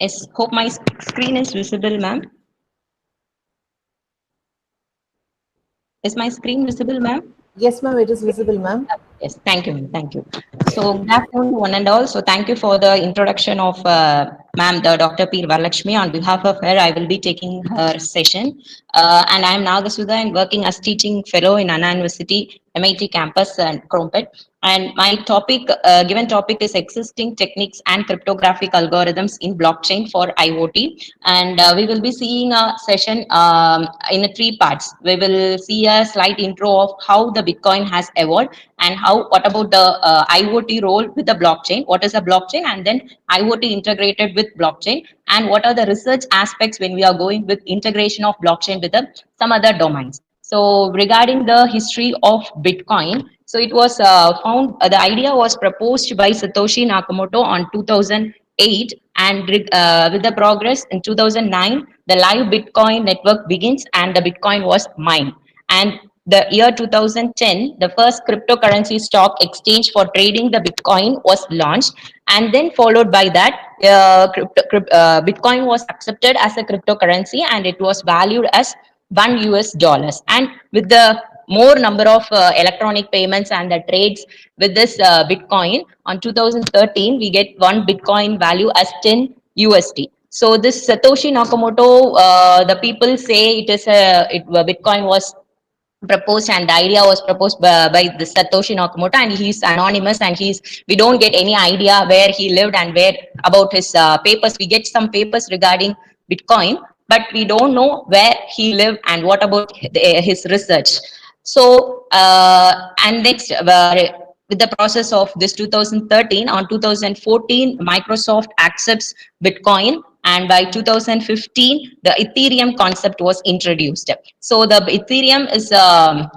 Yes, hope my screen is visible, ma'am. Is my screen visible, ma'am? Yes, ma'am, it is visible, ma'am. Yes, thank you, ma'am. Thank you. So, good afternoon, one and all. So, thank you for the introduction of ma'am, the Dr. P. Varalakshmi. On behalf of her, I will be taking her session. And I am Nagasudha and working as teaching fellow in Anna University, MIT campus and Crumpet. And my topic, given topic is existing techniques and cryptographic algorithms in blockchain for IoT. And we will be seeing a session in three parts. We will see a slight intro of how the Bitcoin has evolved and how, what about the IoT role with the blockchain, what is a blockchain, and then IoT integrated with blockchain, and what are the research aspects when we are going with integration of blockchain with some other domains. So regarding the history of Bitcoin, so it was found, the idea was proposed by Satoshi Nakamoto on 2008, and with the progress in 2009, the live Bitcoin network begins and the Bitcoin was mined. And the year 2010, the first cryptocurrency stock exchange for trading the Bitcoin was launched, and then followed by that, Bitcoin was accepted as a cryptocurrency and it was valued as $1. And with the more number of electronic payments and the trades with this Bitcoin, on 2013 we get one Bitcoin value as 10 USD. So this Satoshi Nakamoto, the people say it is Bitcoin was proposed and the idea was proposed by the Satoshi Nakamoto, and he's anonymous, and we don't get any idea where he lived and where about his papers. We get some papers regarding Bitcoin, but we don't know where he lived and what about his research. So and next, with the process of this 2013, on 2014 Microsoft accepts Bitcoin, and by 2015 the Ethereum concept was introduced. So the Ethereum is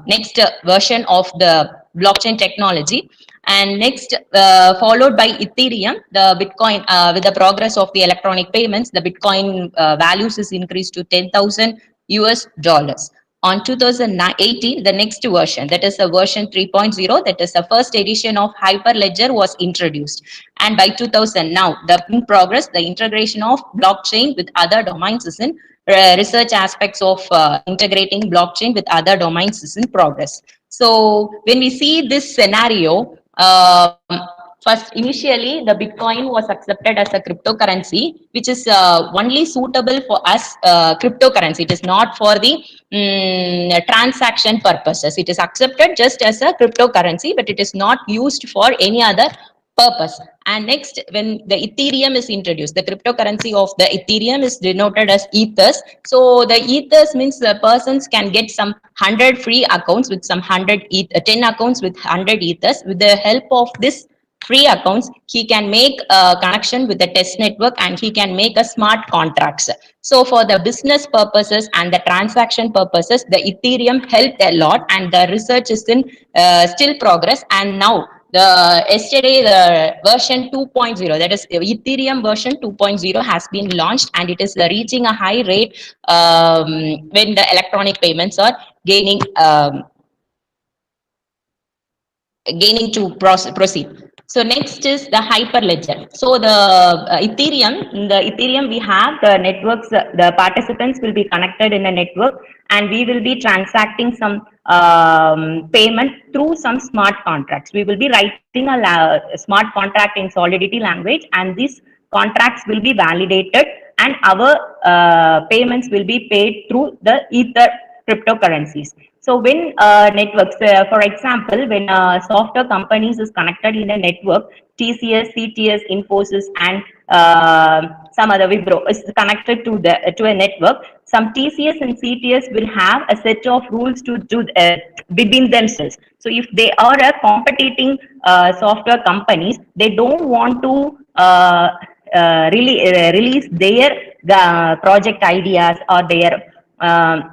next version of the blockchain technology, and next followed by Ethereum, the Bitcoin, with the progress of the electronic payments, the Bitcoin values is increased to 10,000 US dollars. On 2018, the next version, that is a version 3.0, that is the first edition of Hyperledger was introduced. And by 2000, now the in progress, the integration of blockchain with other domains is in research aspects of integrating blockchain with other domains is in progress. So when we see this scenario, first, initially, the Bitcoin was accepted as a cryptocurrency, which is only suitable for us cryptocurrency. It is not for the transaction purposes. It is accepted just as a cryptocurrency, but it is not used for any other purpose. And next, when the Ethereum is introduced, the cryptocurrency of the Ethereum is denoted as ethers. So the ethers means the persons can get some 100 free accounts with some 10 accounts with 100 ethers. With the help of this free accounts, he can make a connection with the test network and he can make a smart contracts. So for the business purposes and the transaction purposes, the Ethereum helped a lot, and the research is in still progress. And now yesterday the version 2.0, that is Ethereum version 2.0 has been launched, and it is reaching a high rate when the electronic payments are gaining to proceed. So next is the Hyperledger. So the in the Ethereum we have the networks, the participants will be connected in a network, and we will be transacting some payment through some smart contracts. We will be writing a smart contract in Solidity language, and these contracts will be validated, and our payments will be paid through the Ether cryptocurrencies. So when networks, for example, when software companies is connected in a network, TCS, CTS, Infosys, and some other Wipro is connected to a network. Some TCS and CTS will have a set of rules to do between themselves. So if they are a competing software companies, they don't want to release their project ideas or their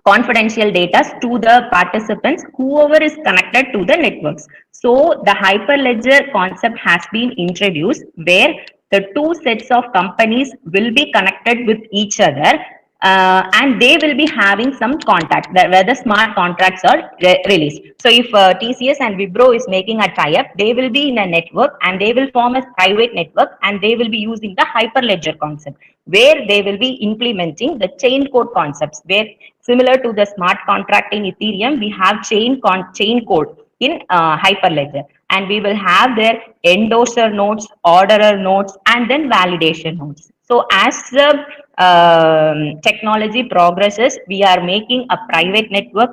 confidential data to the participants, whoever is connected to the networks. So the Hyperledger concept has been introduced, where the two sets of companies will be connected with each other, and they will be having some contact that where the smart contracts are released. So if TCS and Wipro is making a tie-up, they will be in a network and they will form a private network and they will be using the hyperledger concept where they will be implementing the chain code concepts where similar to the smart contract in Ethereum, we have chain code in hyperledger, and we will have their endorser nodes, orderer nodes, and then validation nodes. So as the technology progresses, we are making a private network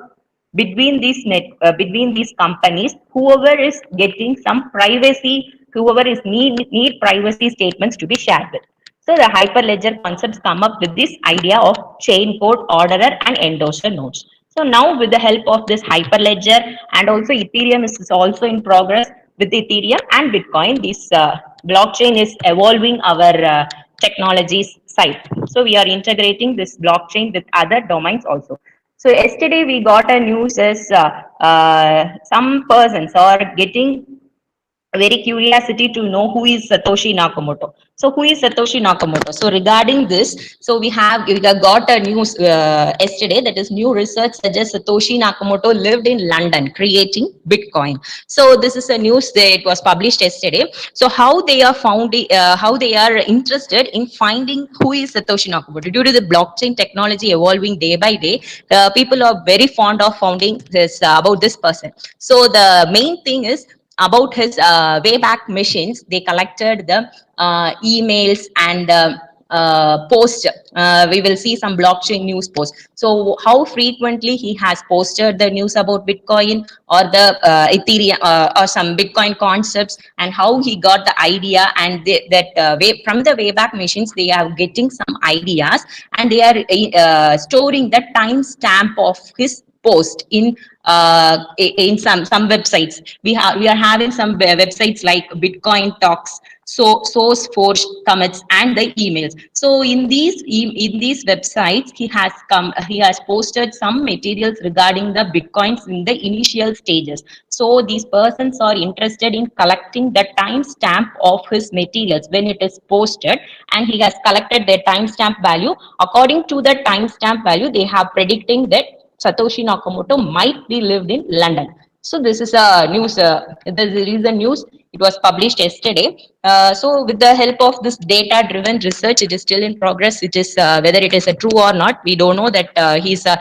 between these companies. Whoever is getting some privacy, whoever is need privacy statements to be shared with. So the hyperledger concepts come up with this idea of chain code, orderer, and endorser nodes. So now with the help of this hyperledger, and also Ethereum is also in progress with Ethereum and Bitcoin, this blockchain is evolving our technologies side. So we are integrating this blockchain with other domains also. So yesterday we got a news as some persons are getting very curiosity to know who is Satoshi Nakamoto. So who is Satoshi Nakamoto? So regarding this, so we have got a news yesterday, that is new research suggests Satoshi Nakamoto lived in London creating Bitcoin. So this is a news that it was published yesterday. So how they are interested in finding who is Satoshi Nakamoto due to the blockchain technology evolving day by day. People are very fond of finding this about this person. So the main thing is about his Wayback Machines. They collected the emails and post. We will see some blockchain news posts. So how frequently he has posted the news about Bitcoin or the Ethereum or some Bitcoin concepts, and how he got the idea, and from the Wayback Machines they are getting some ideas, and they are storing the timestamp of his post in some websites. We are having some websites like Bitcoin Talks, so Source Forge commits, and the emails. So in these websites, he has posted some materials regarding the Bitcoins in the initial stages. So these persons are interested in collecting the timestamp of his materials when it is posted, and he has collected their timestamp value. According to the timestamp value, they have predicting that Satoshi Nakamoto might be lived in London. So this is a news. This is a news. It was published yesterday. So with the help of this data-driven research, it is still in progress. It is whether it is a true or not. We don't know that he's a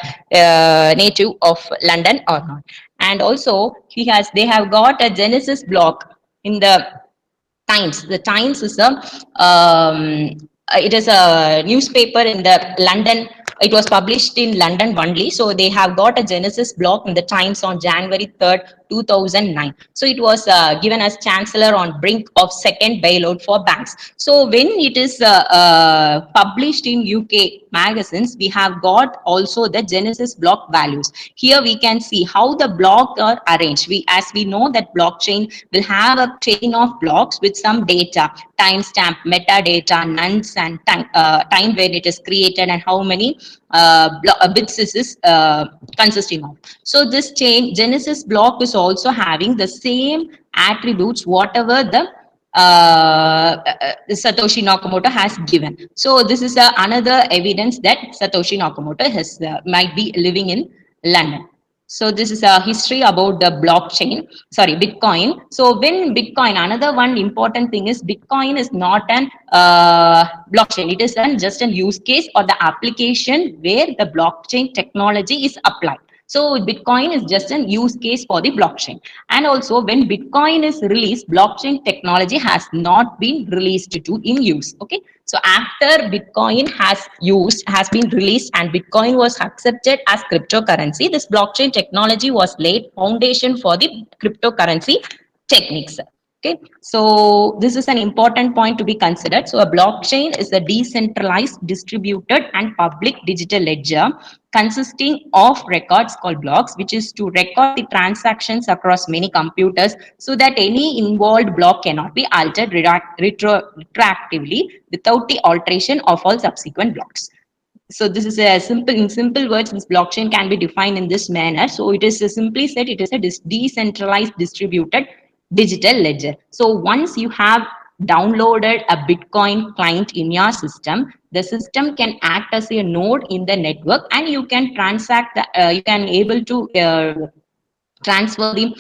native of London or not. And also they have got a Genesis block in the Times. The Times is it is a newspaper in the London. It was published in London only. So they have got a Genesis block in the Times on January 3rd, 2009. So it was given as Chancellor on brink of second bailout for banks. So when it is published in UK magazines, we have got also the Genesis block values. Here we can see how the blocks are arranged. As we know that blockchain will have a chain of blocks with some data, timestamp, metadata, nonce, and time when it is created, and how many bits this is consisting of. So this chain Genesis block is also having the same attributes whatever the Satoshi Nakamoto has given. So this is another evidence that Satoshi Nakamoto has might be living in London. So this is a history about the blockchain, sorry, Bitcoin. So when Bitcoin, another one important thing is Bitcoin is not an blockchain. It is just a use case or the application where the blockchain technology is applied. So Bitcoin is just an use case for the blockchain. And also when Bitcoin is released, blockchain technology has not been released to in use. Okay. So after Bitcoin has been released and Bitcoin was accepted as cryptocurrency, this blockchain technology was laid foundation for the cryptocurrency techniques. Okay, so this is an important point to be considered. So a blockchain is a decentralized, distributed, and public digital ledger consisting of records called blocks, which is to record the transactions across many computers so that any involved block cannot be altered retroactively without the alteration of all subsequent blocks. So this is a in simple words, this blockchain can be defined in this manner. So it is simply said, it is a decentralized, distributed digital ledger. So once you have downloaded a Bitcoin client in your system, the system can act as a node in the network, and you can transact you can able to transfer the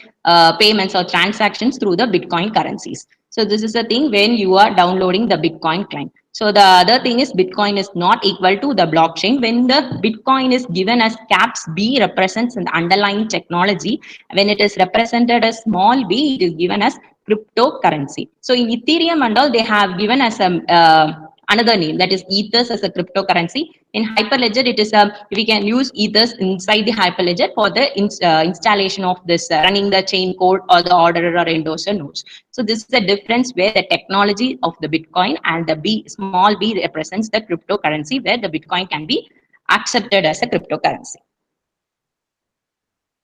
payments or transactions through the Bitcoin currencies. So this is the thing when you are downloading the Bitcoin client. So the other thing is Bitcoin is not equal to the blockchain. When the Bitcoin is given as caps B represents an underlying technology. When it is represented as small b, it is given as cryptocurrency. So in Ethereum and all, they have given as a another name, that is ethers as a cryptocurrency. In Hyperledger, it is a we can use ethers inside the Hyperledger for the installation of this running the chain code or the orderer or endorser nodes. So this is the difference where the technology of the Bitcoin and the B small b represents the cryptocurrency, where the Bitcoin can be accepted as a cryptocurrency.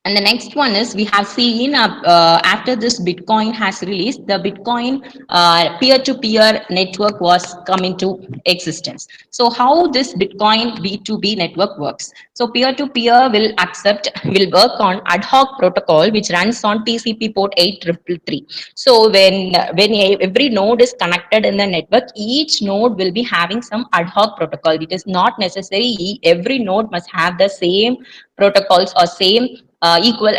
And the next one is we have seen after this Bitcoin has released, the Bitcoin peer-to-peer network was coming to existence. So how this Bitcoin B2B network works? So peer-to-peer will work on ad hoc protocol which runs on TCP port 8333. So when every node is connected in the network, each node will be having some ad hoc protocol. It is not necessary every node must have the same protocols or same equal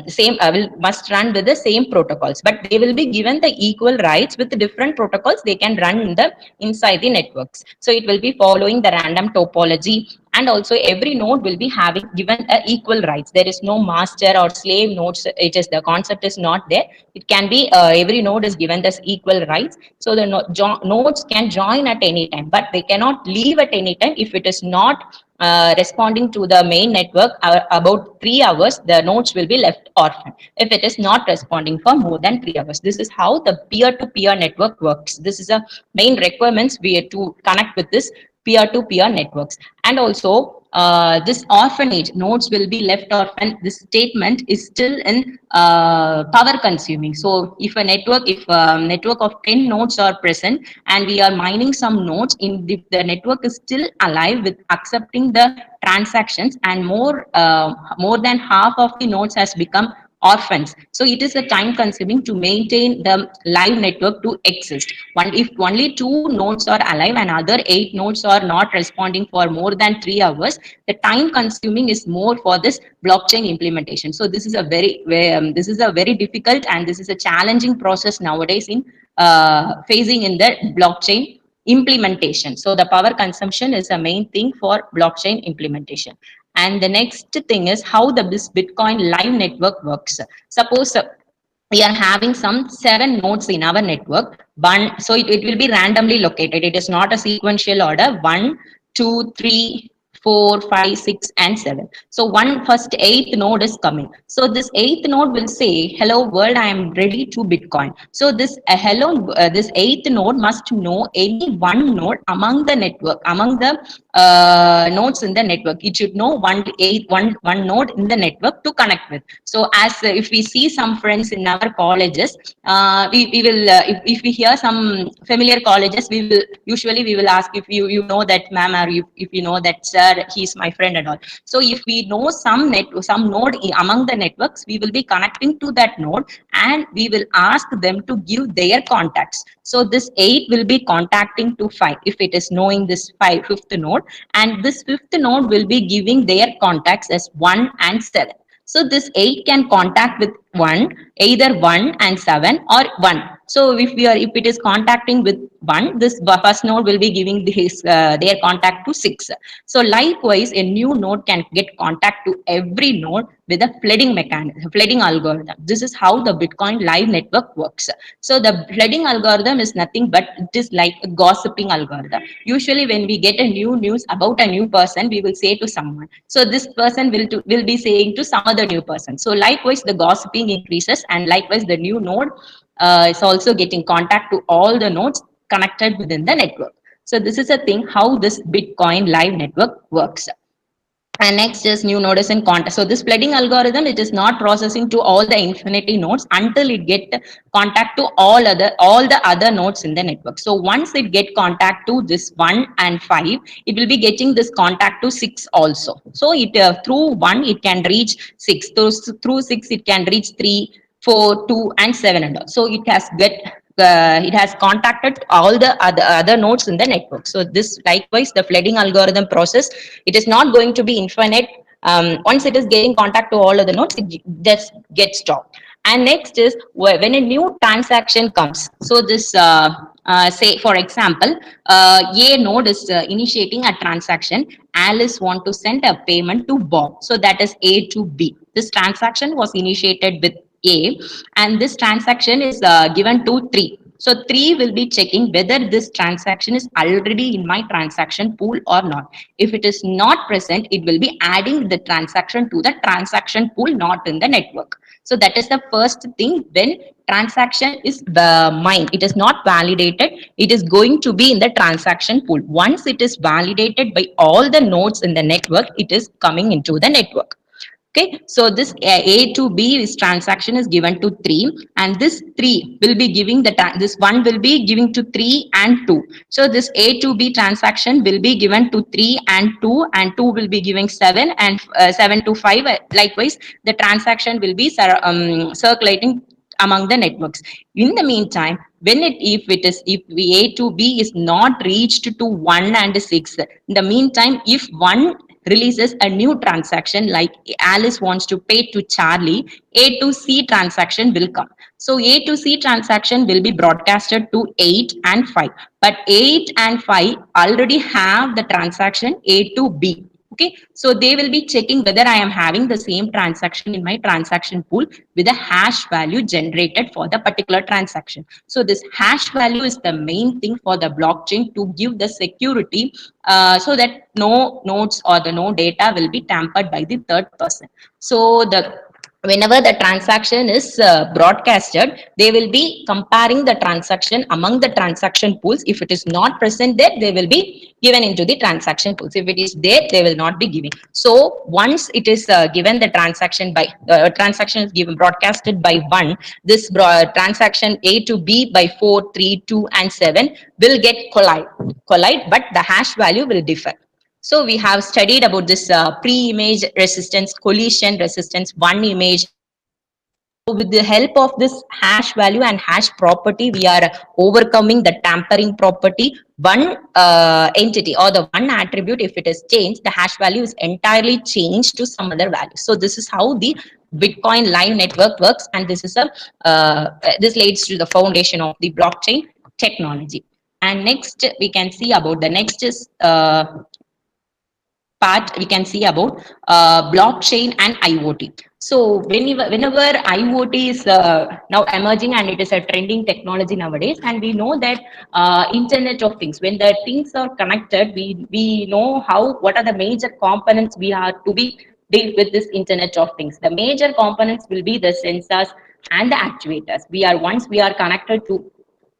same will must run with the same protocols, but they will be given the equal rights with the different protocols they can run in the inside the networks. So it will be following the random topology, and also every node will be having given a equal rights. There is no master or slave nodes. It is the concept is not there. It can be every node is given this equal rights. So the nodes can join at any time, but they cannot leave at any time if it is not responding to the main network about 3 hours. The nodes will be left orphan if it is not responding for more than 3 hours. This is how the peer-to-peer network works. This is a main requirements we have to connect with this peer-to-peer networks. And also this orphanage nodes will be left orphan. This statement is still in power consuming. So if a network of 10 nodes are present and we are mining some nodes, in if the network is still alive with accepting the transactions, and more than half of the nodes has become orphans, so it is a time consuming to maintain the live network to exist. If only 2 nodes are alive and other 8 nodes are not responding for more than 3 hours, the time consuming is more for this blockchain implementation. So this is a this is a very difficult and this is a challenging process nowadays in facing in the blockchain implementation. So the power consumption is a main thing for blockchain implementation. And the next thing is how this Bitcoin live network works. Suppose we are having some 7 nodes in our network. So it will be randomly located. It is not a sequential order. 1, 2, 3, 4, 5, 6, and 7. So one first eighth node is coming. So this eighth node will say, "Hello world, I am ready to Bitcoin." So this eighth node must know any one node among the network, among the nodes in the network. It should know one node in the network to connect with. So as if we see some friends in our colleges, we will if we hear some familiar colleges, we will ask if you know that ma'am, or if you know that sir, he's my friend and all. So if we know some node among the networks, we will be connecting to that node and we will ask them to give their contacts. So this 8 will be contacting to 5 if it is knowing this fifth node, and this fifth node will be giving their contacts as 1 and 7. So this 8 can contact with 1, either 1 and 7 or 1. So if it is contacting with 1, this first node will be giving their contact to 6. So likewise, a new node can get contact to every node with a flooding algorithm. This is how the Bitcoin live network works. So the flooding algorithm is nothing but it is like a gossiping algorithm. Usually when we get a new news about a new person, we will say to someone. So this person will be saying to some other new person. So likewise, the gossiping increases, and likewise the new node is also getting contact to all the nodes connected within the network. So this is a thing how this Bitcoin live network works. And next is new nodes in contact. So this flooding algorithm, it is not processing to all the infinity nodes until it get contact to all the other nodes in the network. So once it get contact to this 1 and 5, it will be getting this contact to 6 also. So it through 1 it can reach 6. Through 6 it can reach 3, 4, 2, and 7 and all. So it has get it has contacted all the other nodes in the network. So this likewise the flooding algorithm process, it is not going to be infinite. Once it is getting contact to all of the nodes, it just gets stopped. And next is when a new transaction comes. So this say for example, a node is initiating a transaction. Alice want to send a payment to Bob. So that is A to B. This transaction was initiated with A, and this transaction is given to 3. So 3 will be checking whether this transaction is already in my transaction pool or not. If it is not present, it will be adding the transaction to the transaction pool, not in the network. So that is the first thing. When transaction is mined, it is not validated, it is going to be in the transaction pool. Once it is validated by all the nodes in the network, it is coming into the network. Okay, so this A to B is transaction is given to 3, and this 3 will be giving this 1 will be giving to 3 and 2. So this A to B transaction will be given to 3 and 2 will be giving 7 and 7 to 5. Likewise, the transaction will be circulating among the networks. In the meantime, when if A to B is not reached to 1 and 6, in the meantime, if 1 releases a new transaction like Alice wants to pay to Charlie, A to C transaction will come. So A to C transaction will be broadcasted to 8 and 5. But 8 and 5 already have the transaction A to B. Okay, so they will be checking whether I am having the same transaction in my transaction pool with a hash value generated for the particular transaction. So this hash value is the main thing for the blockchain to give the security, so that no nodes or the no data will be tampered by the third person. So the whenever the transaction is broadcasted, they will be comparing the transaction among the transaction pools. If it is not present there, they will be given into the transaction pools. If it is there, they will not be giving. So once it is given the transaction by transaction is given broadcasted by 1, this transaction A to B by 4, 3, 2 and 7 will get collide, but the hash value will differ. So we have studied about this pre-image resistance, collision resistance, one image, and all. So with the help of this hash value and hash property, we are overcoming the tampering property. One entity or the one attribute, if it is changed, the hash value is entirely changed to some other value. So this is how the Bitcoin live network works, and this leads to the foundation of the blockchain technology. And next, we can see about the next is part we can see about blockchain and IoT. So whenever IoT is now emerging and it is a trending technology nowadays, and we know that Internet of Things, when the things are connected, we know what are the major components we are to be deal with this Internet of Things. The major components will be the sensors and the actuators. Once we are connected to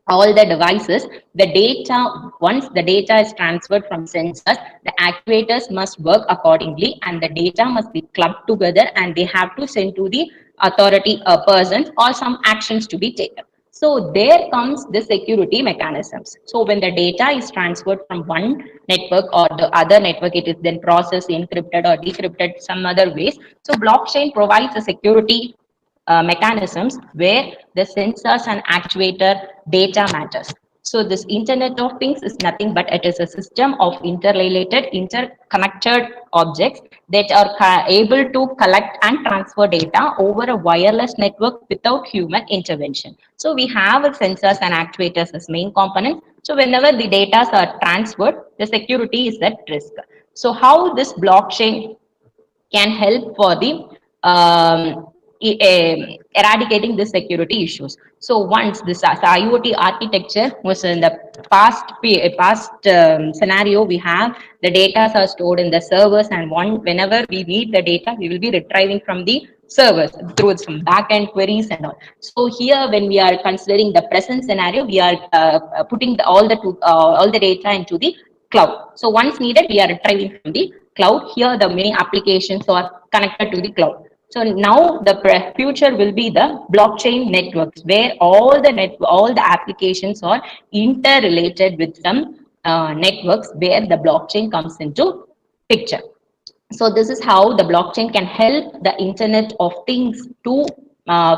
all the devices, the data, once the data is transferred from sensors, the actuators must work accordingly, and the data must be clubbed together, and they have to send to the authority persons or some actions to be taken. So there comes the security mechanisms. So when the data is transferred from one network or the other network, it is then processed, encrypted or decrypted some other ways. So blockchain provides a security mechanisms where the sensors and actuator data matters. So this Internet of Things is nothing but it is a system of interrelated, interconnected objects that are able to collect and transfer data over a wireless network without human intervention. So we have sensors and actuators as main components. So whenever the data are transferred, the security is at risk. So how this blockchain can help for the eradicating the security issues. So once this IoT architecture was in the past scenario, we have the data are stored in the servers, and whenever we need the data, we will be retrieving from the servers through some backend queries and all. So here, when we are considering the present scenario, we are putting all the data into the cloud. So once needed, we are retrieving from the cloud. Here, the many applications are connected to the cloud. So now the future will be the blockchain networks, where all the applications are interrelated with some networks, where the blockchain comes into picture. So this is how the blockchain can help the Internet of Things to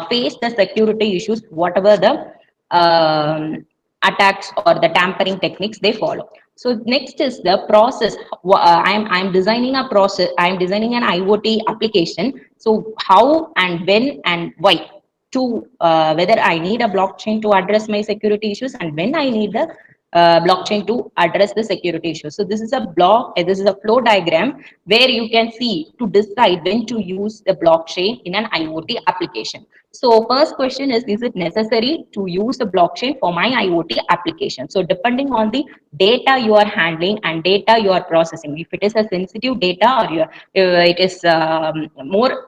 face the security issues, whatever the um, attacks or the tampering techniques they follow. So next is the process. I'm designing a process. I'm designing an IoT application. So how and when and why to whether I need a blockchain to address my security issues and when I need the blockchain to address the security issues. So this is a this is a flow diagram where you can see to decide when to use the blockchain in an IoT application. So first question is it necessary to use the blockchain for my IoT application? So depending on the data you are handling and data you are processing, if it is a sensitive data or it is more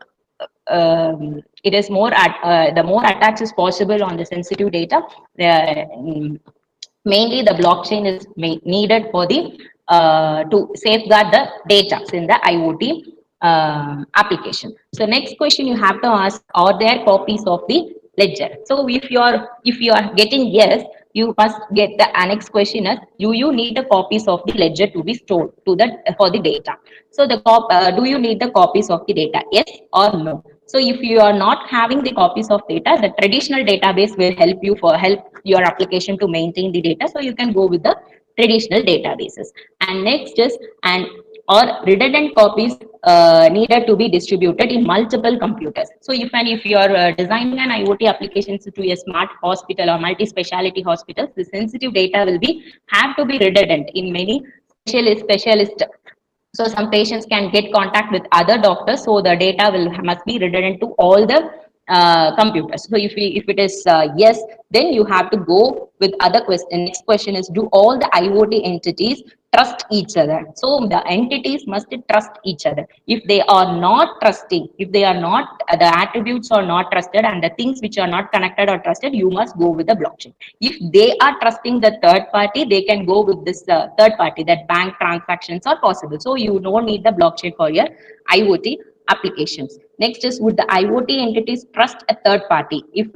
it is more at the more attacks is possible on the sensitive data. Mainly the blockchain is needed for the to safeguard the data in the IoT application. So next question you have to ask, are there copies of the ledger? So if you are getting yes, you must get the next question as you need the copies of the ledger to be stored to the for the data. So do you need the copies of the data, yes or no? So if you are not having the copies of data, the traditional database will help your application to maintain the data. So you can go with the traditional databases. And next is and or redundant copies needed to be distributed in multiple computers. So if you are designing an IoT applications to a smart hospital or multi-speciality hospitals, the sensitive data will be have to be redundant in many specialist. So some patients can get contact with other doctors, so the data will must be redundant to all the computers. So if it is yes, then you have to go with other question. Next question is, do all the IoT entities trust each other? So the entities must trust each other. If they are not trusting, if they are not the attributes are not trusted and the things which are not connected or trusted, you must go with the blockchain. If they are trusting the third party, they can go with this third party, that bank transactions are possible. So you don't need the blockchain for your IoT applications. Next is, would the IoT entities trust a third party? If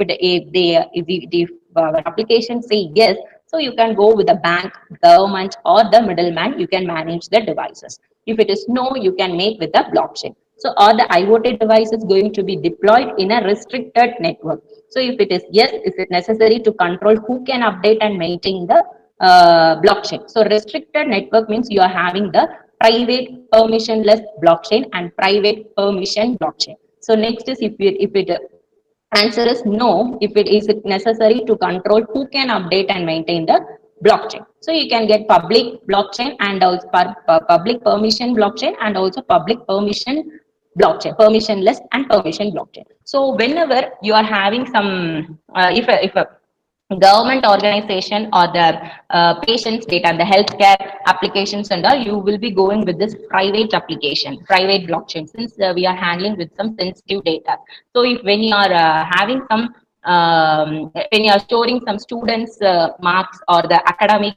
application say yes, so you can go with the bank, government, or the middleman. You can manage the devices. If it is no, you can make with the blockchain. So are the IoT devices going to be deployed in a restricted network? So if it is yes, is it necessary to control who can update and maintain the blockchain? So restricted network means you are having the private permissionless blockchain and private permission blockchain. So next is if it answer is no, if it is necessary to control who can update and maintain the blockchain. So you can get public blockchain and also public permission blockchain and also public permission blockchain, permissionless and permission blockchain. So whenever you are having some, if a government organization or the patient's data, the healthcare applications and all, you will be going with this private application, private blockchain, since we are handling with some sensitive data. So if when you are having some, when you are storing some students' marks or the academic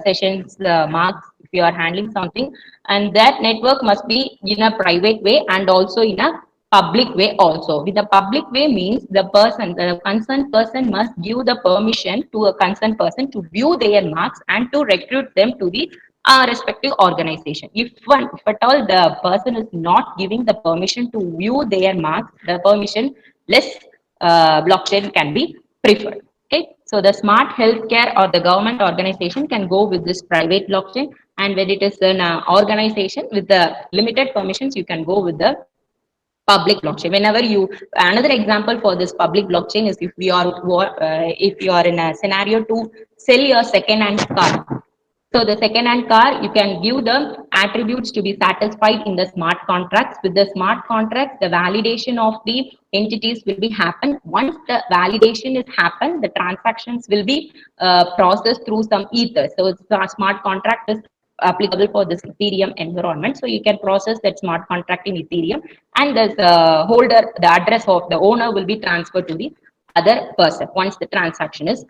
sessions marks, if you are handling something, and that network must be in a private way and also in a public way also. With the public way means the concerned person must give the permission to a concerned person to view their marks and to recruit them to the respective organization. If at all the person is not giving the permission to view their marks, the permission less blockchain can be preferred. Okay, so the smart healthcare or the government organization can go with this private blockchain, and when it is an organization with the limited permissions, you can go with the public blockchain. Whenever you another example for this public blockchain is if you are in a scenario to sell your second hand car. So the second hand car, you can give the attributes to be satisfied in the smart contracts. With the smart contracts, the validation of the entities will be happen. Once the validation is happened, the transactions will be processed through some ether. So the smart contract is applicable for this Ethereum environment. So you can process that smart contract in Ethereum, and the holder, the address of the owner will be transferred to the other person once the transaction is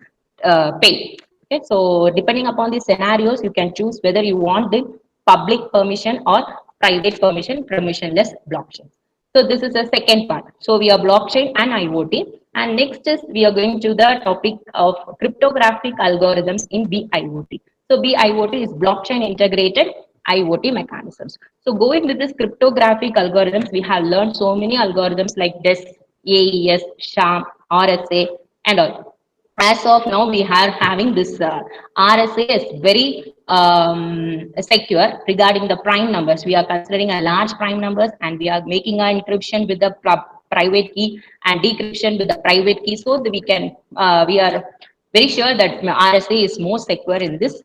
paid. Okay, so depending upon the scenarios, you can choose whether you want the public permission or private permission, permissionless blockchain. So this is the second part. So we are blockchain and IoT. And next is we are going to the topic of cryptographic algorithms in BIoT. So BIoT is blockchain integrated IoT mechanisms. So going with this cryptographic algorithms, we have learned so many algorithms like DES, AES, SHAM, RSA, and all. as of now we are having this RSA is very secure regarding the prime numbers. We are considering a large prime numbers and we are making an encryption with the private key and decryption with the private key, so that we are very sure that RSA is more secure in this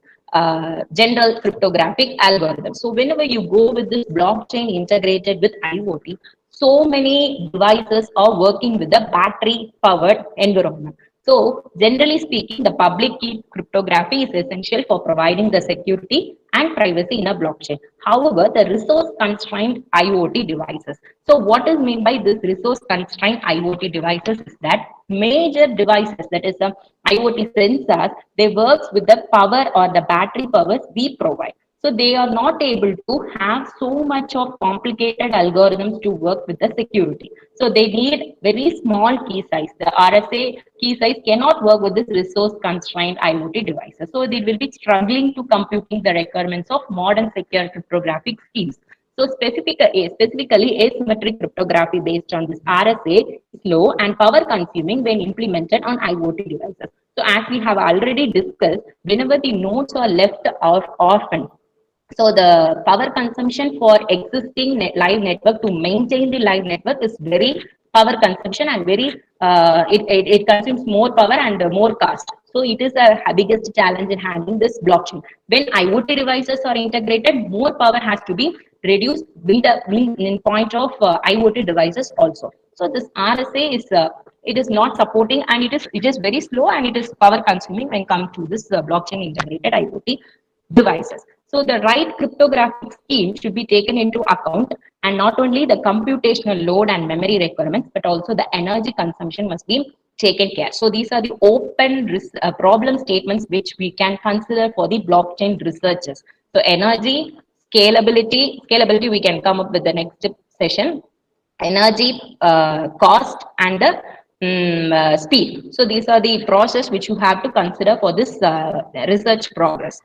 general cryptographic algorithm. So whenever you go with this blockchain integrated with IoT, so many devices are working with the battery powered environment. So generally speaking, the public key cryptography is essential for providing the security and privacy in a blockchain. However, the resource constrained IoT devices. So what is meant by this resource constrained IoT devices is that major devices, that is the IoT sensors, they works with the power or the battery powers we provide. So they are not able to have so much of complicated algorithms to work with the security. So they need very small key size. The RSA key size cannot work with this resource constrained IoT devices. So they will be struggling to computing the requirements of modern secure cryptographic schemes. So specifically asymmetric cryptography based on this RSA is low and power consuming when implemented on IoT devices. So as we have already discussed, whenever the nodes are left or orphaned, so the power consumption for existing live network to maintain the live network is very power consumption and very it consumes more power and more cost. So it is the biggest challenge in handling this blockchain. When IoT devices are integrated, more power has to be reduced in point of IoT devices also. So this RSA is it is not supporting and it is very slow and it is power consuming when come to this blockchain integrated IoT devices. So the right cryptographic scheme should be taken into account, and not only the computational load and memory requirements, but also the energy consumption must be taken care. So these are the open problem statements which we can consider for the blockchain researchers. So energy, scalability we can come up with the next session, energy, cost, and the speed. So these are the process which you have to consider for this research progress.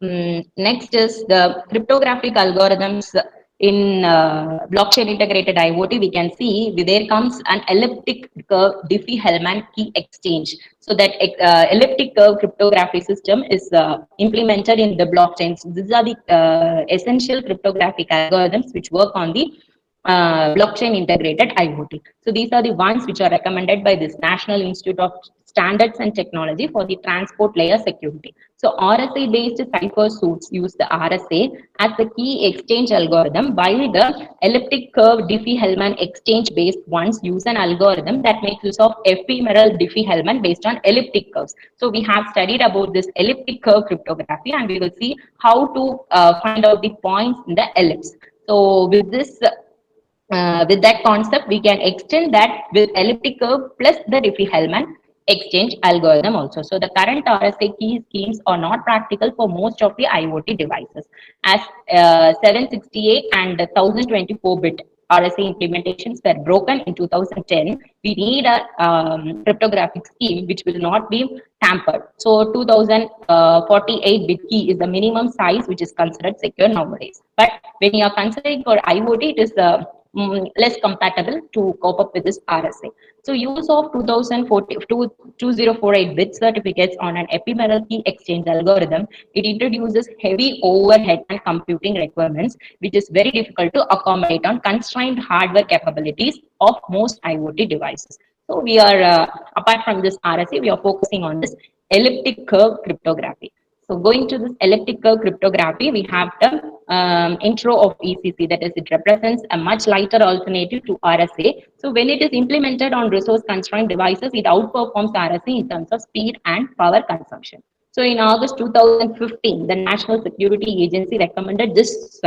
Next is the cryptographic algorithms in blockchain integrated IoT. We can see there comes an elliptic curve Diffie-Hellman key exchange. So that elliptic curve cryptography system is implemented in the blockchains. These are the essential cryptographic algorithms which work on the blockchain integrated IoT. So these are the ones which are recommended by this National Institute of Standards and Technology for the transport layer security. So RSA based cipher suits use the RSA as the key exchange algorithm, while the elliptic curve Diffie-Hellman exchange based ones use an algorithm that makes use of ephemeral Diffie-Hellman based on elliptic curves. So we have studied about this elliptic curve cryptography and we will see how to find out the points in the ellipse. So with that concept, we can extend that with elliptic curve plus the Diffie-Hellman exchange algorithm also. So the current RSA key schemes are not practical for most of the IoT devices, as 768 and 1024-bit RSA implementations were broken in 2010. We need a cryptographic scheme which will not be tampered. So 2048-bit key is the minimum size which is considered secure nowadays. But when you are considering for IoT, it is less compatible to cope up with this RSA. So use of 2048 bit certificates on an ephemeral key exchange algorithm, it introduces heavy overhead and computing requirements, which is very difficult to accommodate on constrained hardware capabilities of most IoT devices. So we are, apart from this RSA, we are focusing on this elliptic curve cryptography. So going to this elliptic curve cryptography, we have the intro of ECC, that is, it represents a much lighter alternative to RSA. So when it is implemented on resource constrained devices, it outperforms RSA in terms of speed and power consumption. So in August 2015, the National Security Agency recommended this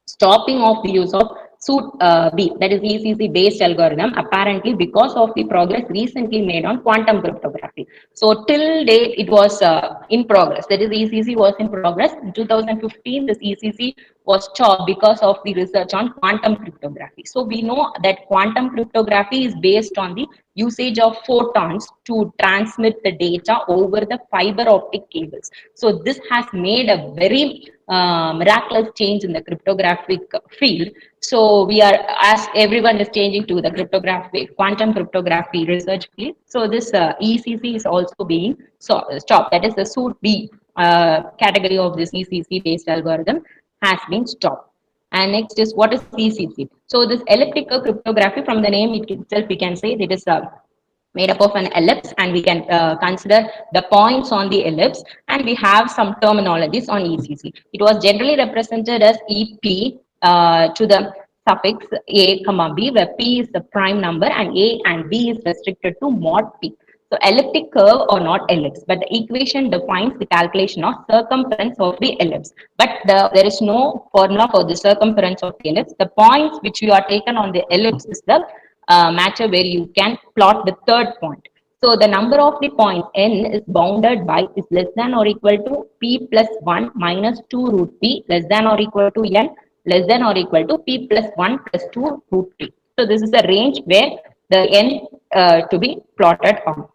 stopping of the use of SUIT-B, that is ECC based algorithm, apparently because of the progress recently made on quantum cryptography. So till date it was in progress, that is ECC was in progress. In 2015 this ECC was stopped because of the research on quantum cryptography. So we know that quantum cryptography is based on the usage of photons to transmit the data over the fiber optic cables. So this has made a very miraculous change in the cryptographic field. So we are, as everyone is changing to the cryptography, quantum cryptography research field. So this ECC is also being stopped. That is the suit B category of this ECC based algorithm has been stopped. And next is, what is ECC? So this elliptic cryptography, from the name itself, we can say it is made up of an ellipse, and we can consider the points on the ellipse, and we have some terminologies on ECC. It was generally represented as EP to the suffix a comma b, where p is the prime number and a and b is restricted to mod p. So elliptic curve or not ellipse, but the equation defines the calculation of circumference of the ellipse. But there is no formula for the circumference of the ellipse. The points which you are taken on the ellipse is the matter where you can plot the third point. So the number of the points n is bounded by is less than or equal to p plus 1 minus 2 root p less than or equal to n less than or equal to p plus 1 plus 2 root p. So this is the range where the n to be plotted on.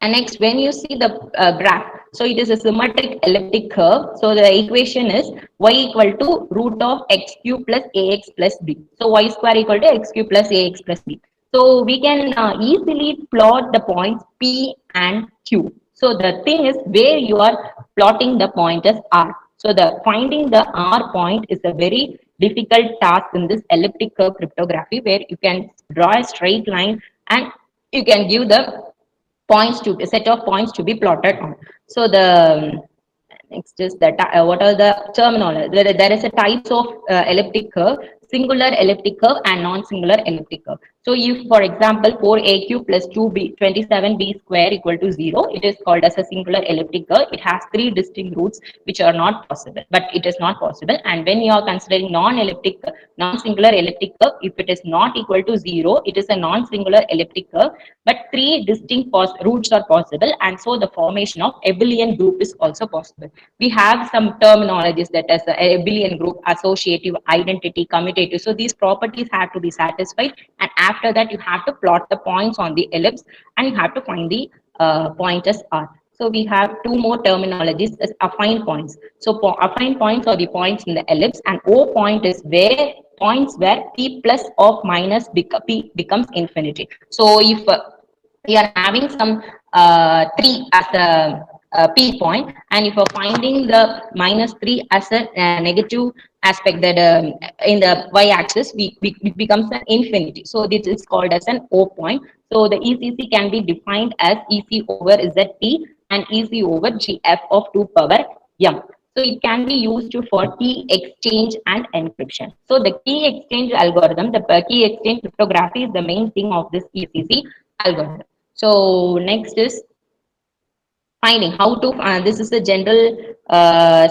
And next, when you see the graph, so it is a symmetric elliptic curve. So the equation is y equal to root of x cube plus ax plus b. So y square equal to x cube plus ax plus b. So we can easily plot the points p and q. So the thing is, where you are plotting the point as r. So the finding the r point is a very difficult task in this elliptic curve cryptography, where you can draw a straight line and you can give the points to a set of points to be plotted on. So the next is that what are the terminology? There is a types of elliptic curve, singular elliptic curve and non-singular elliptic curve. So if, for example, 4aq plus 2b 27b square equal to 0, it is called as a singular elliptic curve. It has three distinct roots which are not possible, but it is not possible. And when you are considering non-singular elliptic curve, if it is not equal to 0, it is a non-singular elliptic curve, but three distinct roots are possible, and so the formation of abelian group is also possible. We have some terminologies, that is abelian group, associative, identity, commutative. So these properties have to be satisfied, and after that you have to plot the points on the ellipse, and you have to find the pointers r. So we have two more terminologies as affine points. So affine points are the points in the ellipse, and O point is where points where p plus of minus p becomes infinity. So if we are having some 3 as a p point, and if you're finding the minus 3 as a negative aspect, that in the y-axis it becomes an infinity. So this is called as an O point. So the ECC can be defined as EC over ZT and EC over GF of 2 power m. So it can be used for key exchange and encryption. So the key exchange algorithm, the key exchange cryptography is the main thing of this ECC algorithm. So next is finding how to, this is a general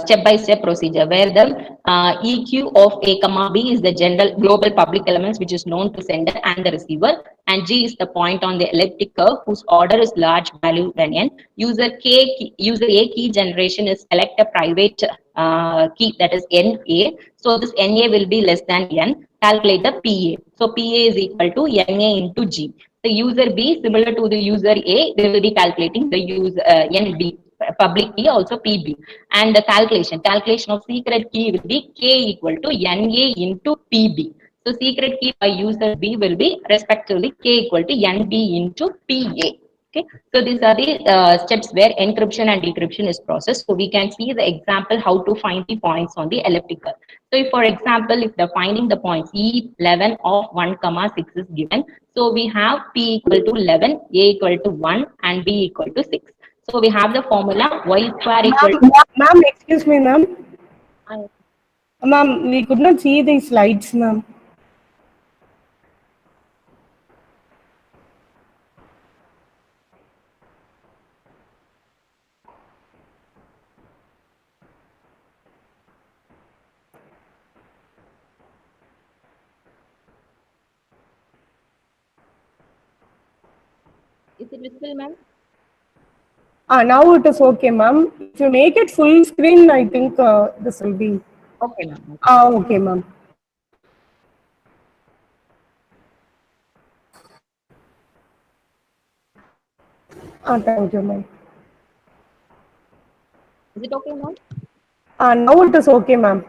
step-by-step procedure, where the EQ of A comma B is the general global public elements which is known to sender and the receiver, and G is the point on the elliptic curve whose order is large value than n. User A key generation is select a private key, that is NA. So this NA will be less than n. Calculate the PA. So PA is equal to NA into G. The user B, similar to the user A, they will be calculating the user NB, public key, also PB. And the calculation of secret key will be K equal to NA into PB. So secret key by user B will be respectively K equal to NB into PA. Okay, so these are the steps where encryption and decryption is processed. So we can see the example how to find the points on the elliptic curve. So if, for example, if the finding the points E11 of 1 comma 6 is given, so we have P equal to 11, A equal to 1 and B equal to 6. So we have the formula y square equal to... Ma'am, excuse me, ma'am. Ma'am, we could not see the slides, ma'am. Is it visible, ma'am? Now it is okay, ma'am. If you make it full screen, I think this will be. Okay, ma'am. Okay, ma'am. Thank you, ma'am. Is it okay, ma'am? Now it is okay, ma'am.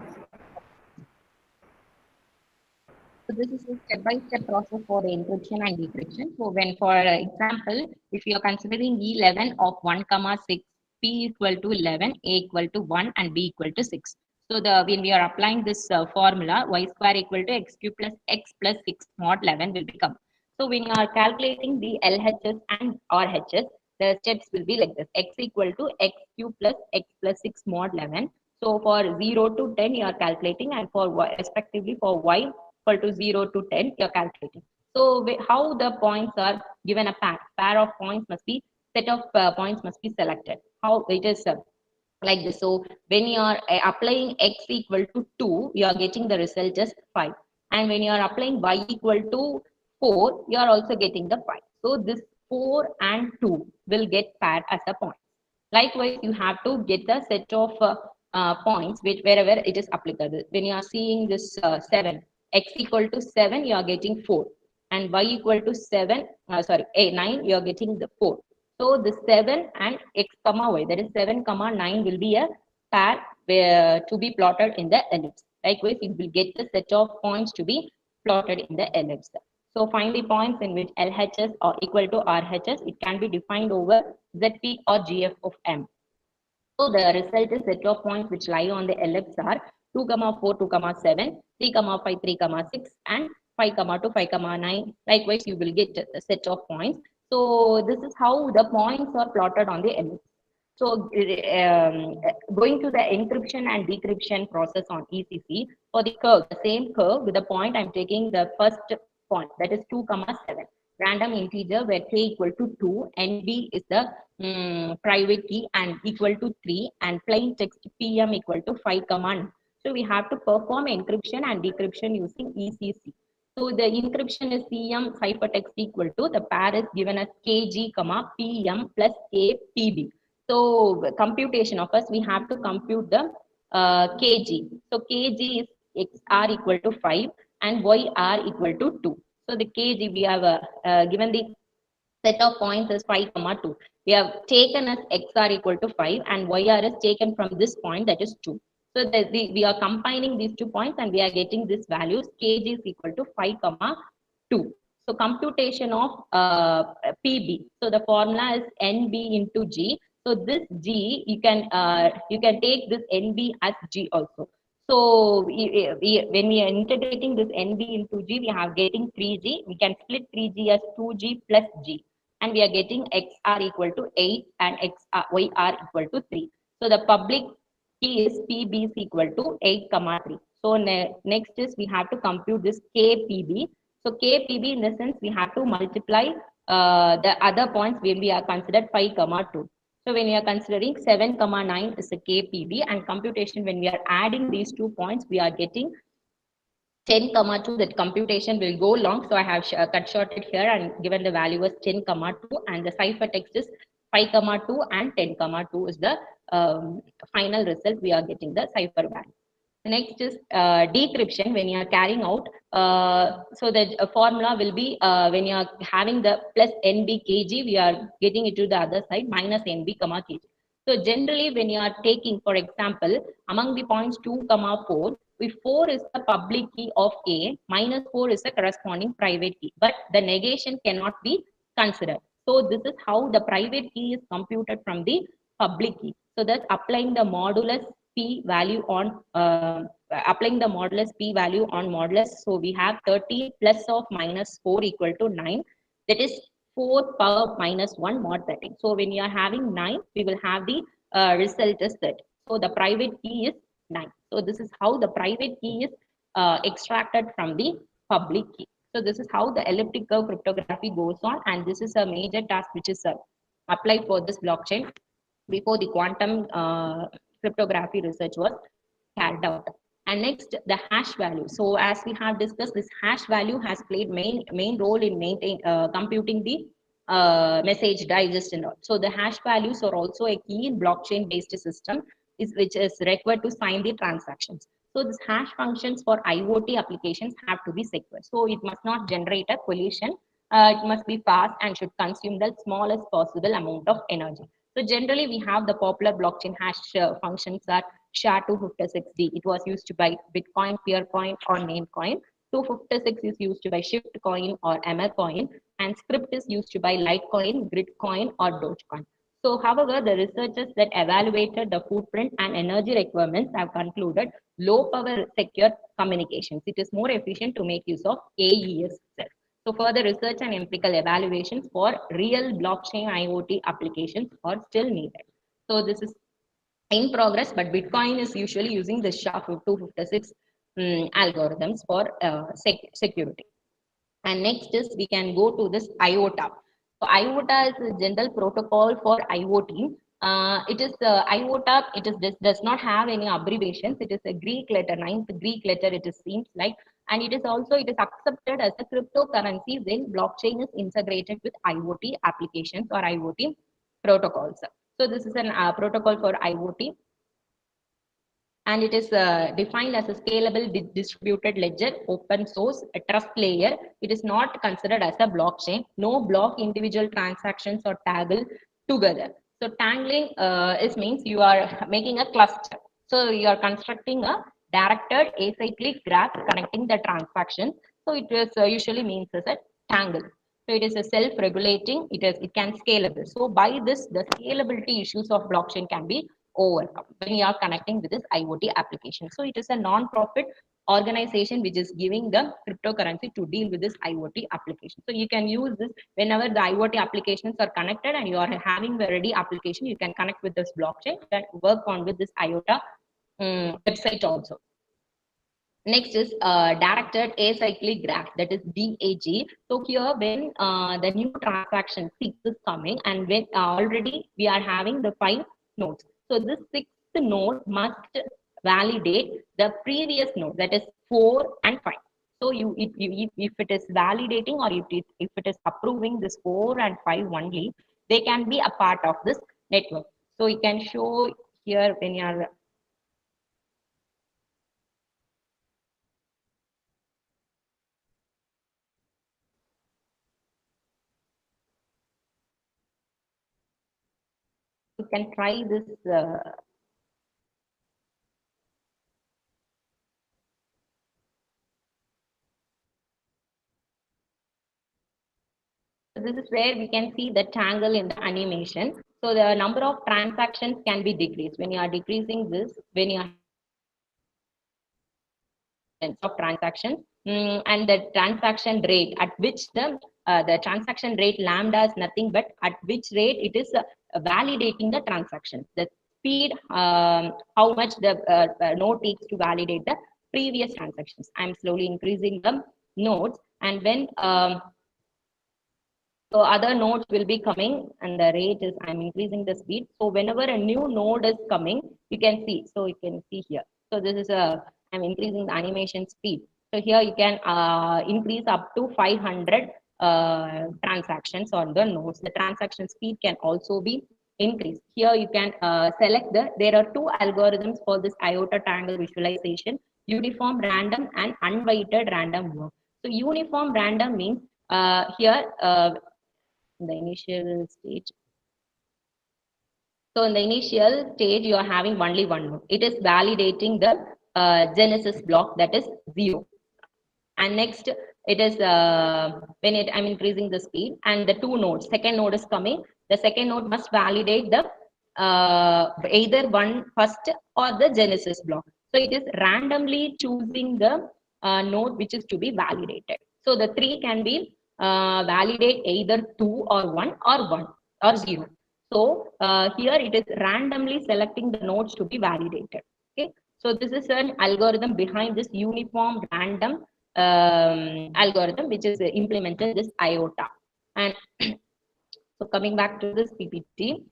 So this is a step-by-step process for the encryption and decryption. So when, for example, if you are considering E11 of 1 comma 6, P equal to 11, A equal to 1, and B equal to 6. So the when we are applying this formula, y square equal to x cube plus x plus 6 mod 11 will become. So when you are calculating the LHS and RHS, the steps will be like this: x equal to x cube plus x plus 6 mod 11. So for 0 to 10, you are calculating, and for y, respectively for y equal to 0 to 10, you're calculating. So how the points are given a pair of points must be, set of points must be selected. How it is like this. So when you are applying x equal to 2, you are getting the result just 5. And when you are applying y equal to 4, you are also getting the 5. So this 4 and 2 will get paired as a point. Likewise, you have to get the set of points which wherever it is applicable. When you are seeing this 7, x equal to 7, you are getting 4. And y equal to 7, 9, you are getting the 4. So the 7 and x comma y, that is 7 comma 9 will be a pair where, to be plotted in the ellipse. Likewise, it will get the set of points to be plotted in the ellipse. So find the points in which LHS are equal to RHS. It can be defined over ZP or GF of M. So the result is set of points which lie on the ellipse are 2, 4, 2, 7, 3, 5, 3, 6, and 5, 2, 5, 9. Likewise, you will get a set of points. So this is how the points are plotted on the ellipse. So going to the encryption and decryption process on ECC, for the curve, the same curve with the point, I'm taking the first point, that is 2, 7. Random integer where k equal to 2, NB is the private key and equal to 3, and plain text PM equal to 5, 9. So we have to perform encryption and decryption using ECC. So the encryption is CM ciphertext equal to, the pair is given as KG, PM plus KPB. So computation of us, we have to compute the kg. So kg is xr equal to 5 and yr equal to 2. So the kg, we have given the set of points is 5, 2. We have taken as xr equal to 5 and yr is taken from this point, that is 2. So we are combining these 2 points and we are getting this values. Kg is equal to 5, 2. So computation of PB. So the formula is NB into G. So this G, you can take this NB as G also. So when we are integrating this NB into G, we have getting 3G. We can split 3G as 2G plus G. And we are getting XR equal to 8 and YR equal to 3. So the public key is PB is equal to 8, 3. So next is we have to compute this KPB. So KPB, in the sense we have to multiply the other points when we are considered 5, 2. So when we are considering 7, 9 is a KPB, and computation when we are adding these 2 points, we are getting 10, 2. That computation will go long. So I have cut shorted here and given the value as 10, 2, and the ciphertext is 5, 2 and 10, 2 is the final result. We are getting the cipher value. Next is decryption. When you are carrying out, so the formula will be when you are having the plus NB kg, we are getting it to the other side minus NB comma kg. So generally, when you are taking, for example, among the points 2, 4, if 4 is the public key of A, minus 4 is the corresponding private key, but the negation cannot be considered. So this is how the private key is computed from the public key. So that's applying the modulus p value on applying the modulus p value on modulus. So we have 13 plus of minus 4 equal to 9. That is 4 power minus 1 mod 13. So when you are having 9, we will have the result is that. So the private key is 9. So this is how the private key is extracted from the public key. So this is how the elliptic curve cryptography goes on, and this is a major task which is applied for this blockchain before the quantum cryptography research was carried out. And next, the hash value. So as we have discussed, this hash value has played main role in computing the message digest and all. So the hash values are also a key in blockchain based system, which is required to sign the transactions. So this hash functions for IoT applications have to be secure. So it must not generate a collision It must be fast and should consume the smallest possible amount of energy. So generally, we have the popular blockchain hash functions are SHA-256D. It was used by Bitcoin, Peercoin, or Namecoin. 256 is used by Shiftcoin or Emercoin, and Script is used by Litecoin, Gridcoin, or Dogecoin. So, however, the researchers that evaluated the footprint and energy requirements have concluded low power secure communications. It is more efficient to make use of AES itself. So further research and empirical evaluations for real blockchain IoT applications are still needed. So this is in progress, but Bitcoin is usually using the SHA-256 algorithms for security. And next is we can go to this IOTA. So IOTA is a general protocol for IoT. It is IOTA. It is this does not have any abbreviations. It is a Greek letter, ninth Greek letter. It is seems like, and it is also it is accepted as a cryptocurrency when blockchain is integrated with IoT applications or IoT protocols. So this is an protocol for IoT, and it is defined as a scalable distributed ledger, open source, a trust layer. It is not considered as a blockchain. No block individual transactions or tangle together. So tangling is means you are making a cluster. So you are constructing a directed acyclic graph connecting the transaction. So it is usually means as a tangle. So it is a self-regulating. It can scalable. So by this, the scalability issues of blockchain can be overcome when you are connecting with this IoT application. So it is a non-profit organization which is giving the cryptocurrency to deal with this IoT application. So you can use this whenever the IoT applications are connected and you are having the ready application, you can connect with this blockchain and work on with this IOTA website also. Next is directed acyclic graph, that is DAG. So here when the new transaction 6 is coming and when already we are having the 5 nodes. So this 6th node must validate the previous node, that is 4 and 5. So if it is validating or if it is approving this 4 and 5 only, they can be a part of this network. So you can show here when you are you can try this so this is where we can see the tangle in the animation. So the number of transactions can be decreased. When you are decreasing this, when you are of transactions and the transaction rate at which the transaction rate lambda is nothing but at which rate it is validating the transaction. The speed, how much the node takes to validate the previous transactions. I'm slowly increasing the nodes, and when so other nodes will be coming and the rate is, I'm increasing the speed. So whenever a new node is coming, you can see. So you can see here. So this is I'm increasing the animation speed. So here you can increase up to 500 transactions on the nodes. The transaction speed can also be increased. Here you can select there are two algorithms for this IOTA triangle visualization: uniform random and unweighted random walk. So uniform random means here in the initial stage. So in the initial stage, you are having only one node. It is validating the genesis block, that is 0. And next, it is when I'm increasing the speed and the two nodes, second node is coming. The second node must validate the either one first or the genesis block. So it is randomly choosing the node which is to be validated. So the three can be validate either 2 or 1 or 1 or 0. So here it is randomly selecting the nodes to be validated. Okay. So this is an algorithm behind this uniform random algorithm which is implemented this IOTA. And so coming back to this PPT.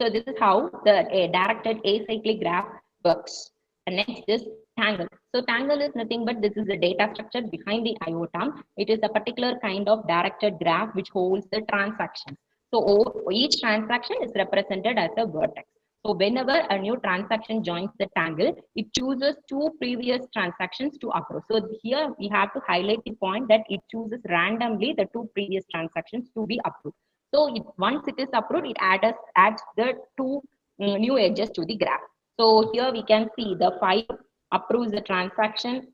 So this is how the directed acyclic graph works. And next is tangle. So tangle is nothing but this is the data structure behind the IOTA. It is a particular kind of directed graph which holds the transactions. So each transaction is represented as a vertex. So whenever a new transaction joins the tangle, it chooses two previous transactions to approve. So here we have to highlight the point that it chooses randomly the two previous transactions to be approved. So once it is approved, it adds the two new edges to the graph. So here we can see the 5 approves the transaction.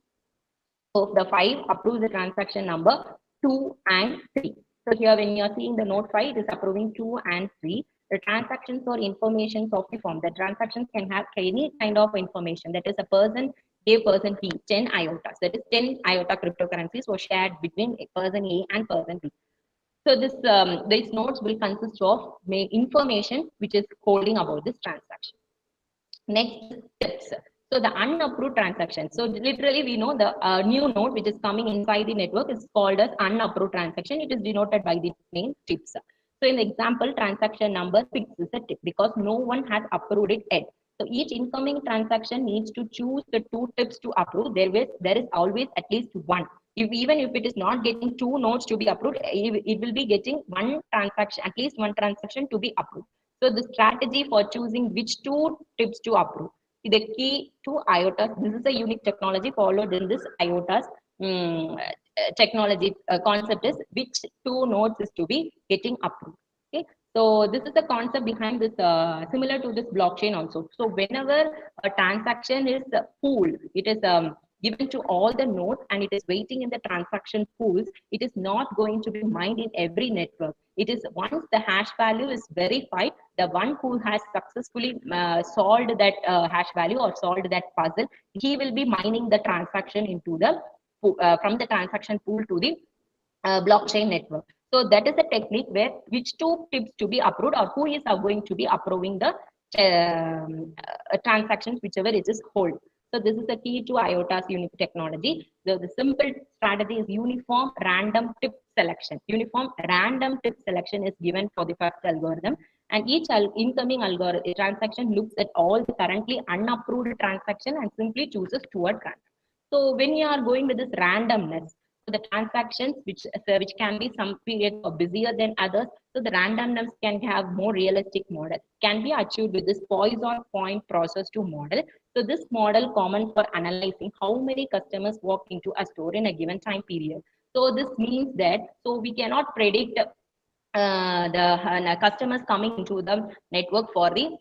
So the 5 approves the transaction number 2 and 3. So here when you are seeing the note 5, it is approving 2 and 3. The transactions or informations of the form. The transactions can have any kind of information. That is a person gave person B 10 IOTAs. That is 10 IOTA cryptocurrencies were shared between a person A and person B. So these notes will consist of information which is holding about this transaction. Next is tips. So the unapproved transaction. So literally we know the new node which is coming inside the network is called as unapproved transaction. It is denoted by the name tips. So in the example, transaction number 6 is a tip because no one has approved it yet. So each incoming transaction needs to choose the two tips to approve. There is always at least one. Even if it is not getting two nodes to be approved, it will be getting one transaction, at least one transaction to be approved. So the strategy for choosing which two tips to approve. The key to IOTAs, this is a unique technology followed in this IOTAs technology concept is which two nodes is to be getting approved. Okay, so this is the concept behind this, similar to this blockchain also. So whenever a transaction is pooled, it is given to all the nodes and it is waiting in the transaction pools, it is not going to be mined in every network. It is once the hash value is verified, the one who has successfully solved that hash value or solved that puzzle, he will be mining the transaction into the from the transaction pool to the blockchain network. So that is a technique where which two tips to be approved or who is going to be approving the transactions whichever it is hold. So this is the key to IOTA's unique technology. The simple strategy is uniform random tip selection. Uniform random tip selection is given for the first algorithm, and each incoming algorithm transaction looks at all the currently unapproved transaction and simply chooses toward random. So when you are going with this randomness, so the transactions which can be some periods are busier than others, so the randomness can have more realistic model. Can be achieved with this Poisson point process to model. So this model common for analyzing how many customers walk into a store in a given time period. So this means that so we cannot predict the customers coming into the network for the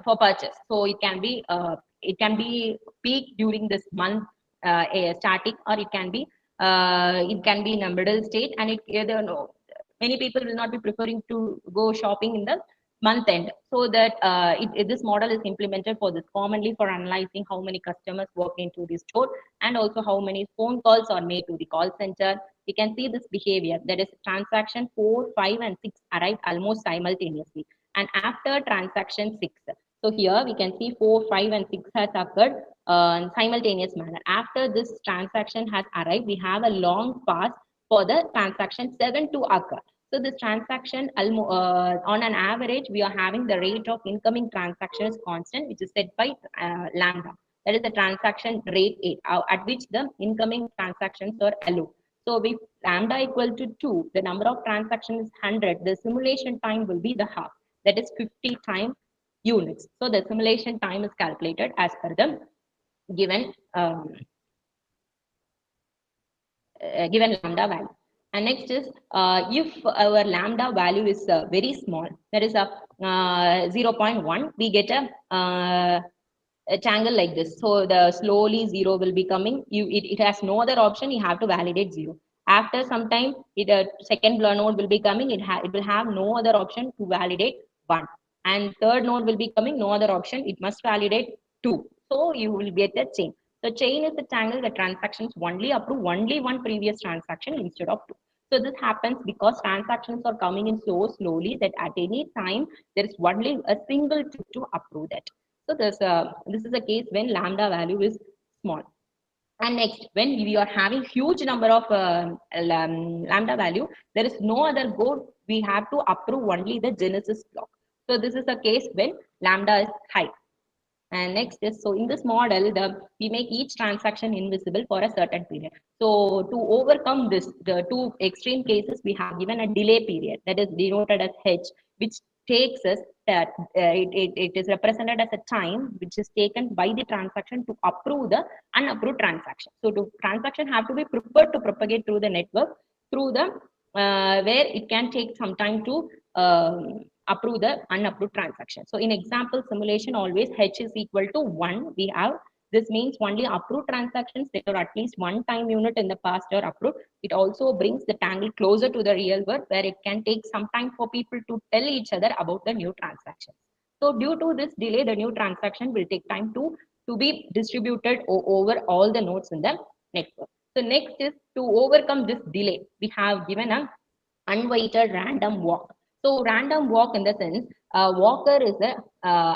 for purchase. So it can be peak during this month static, or it can be in a middle state, and it either no many people will not be preferring to go shopping in the month end. So that this model is implemented for this commonly for analyzing how many customers walk into the store and also how many phone calls are made to the call center. We can see this behavior. That is transaction 4, 5, and 6 arrive almost simultaneously. And after transaction 6, so here we can see 4, 5, and 6 has occurred in simultaneous manner. After this transaction has arrived, we have a long pause for the transaction 7 to occur. So this transaction, on an average, we are having the rate of incoming transactions constant, which is set by lambda. That is the transaction rate 8, at which the incoming transactions are allowed. So if lambda equal to 2, the number of transactions is 100, the simulation time will be the half. That is 50 time units. So the simulation time is calculated as per the given given lambda value. And next is if our lambda value is very small, that is a 0.1, we get a tangle like this. So the slowly 0 will be coming. It has no other option. You have to validate 0. After some time, second node will be coming. It will have no other option to validate 1. And third node will be coming. No other option. It must validate 2. So you will get a chain. The chain is the tangle. The transactions only approve only one previous transaction instead of 2. So this happens because transactions are coming in so slowly that at any time there is only a single tick to approve that. So this is a case when lambda value is small. And next, when we are having huge number of lambda value, there is no other goal. We have to approve only the genesis block. So this is a case when lambda is high. And next is, so in this model, we make each transaction invisible for a certain period. So to overcome this, the two extreme cases, we have given a delay period that is denoted as H, which takes us it is represented as a time which is taken by the transaction to approve the unapproved transaction. So the transaction have to be prepared to propagate through the network through the where it can take some time to approve the unapproved transaction. So in example simulation, always H is equal to 1. We have this means only approved transactions that are at least one time unit in the past are approved. It also brings the tangle closer to the real world, where it can take some time for people to tell each other about the new transaction. So due to this delay, the new transaction will take time to be distributed over all the nodes in the network. So next is to overcome this delay, we have given a unweighted random walk. So random walk in the sense, walker is a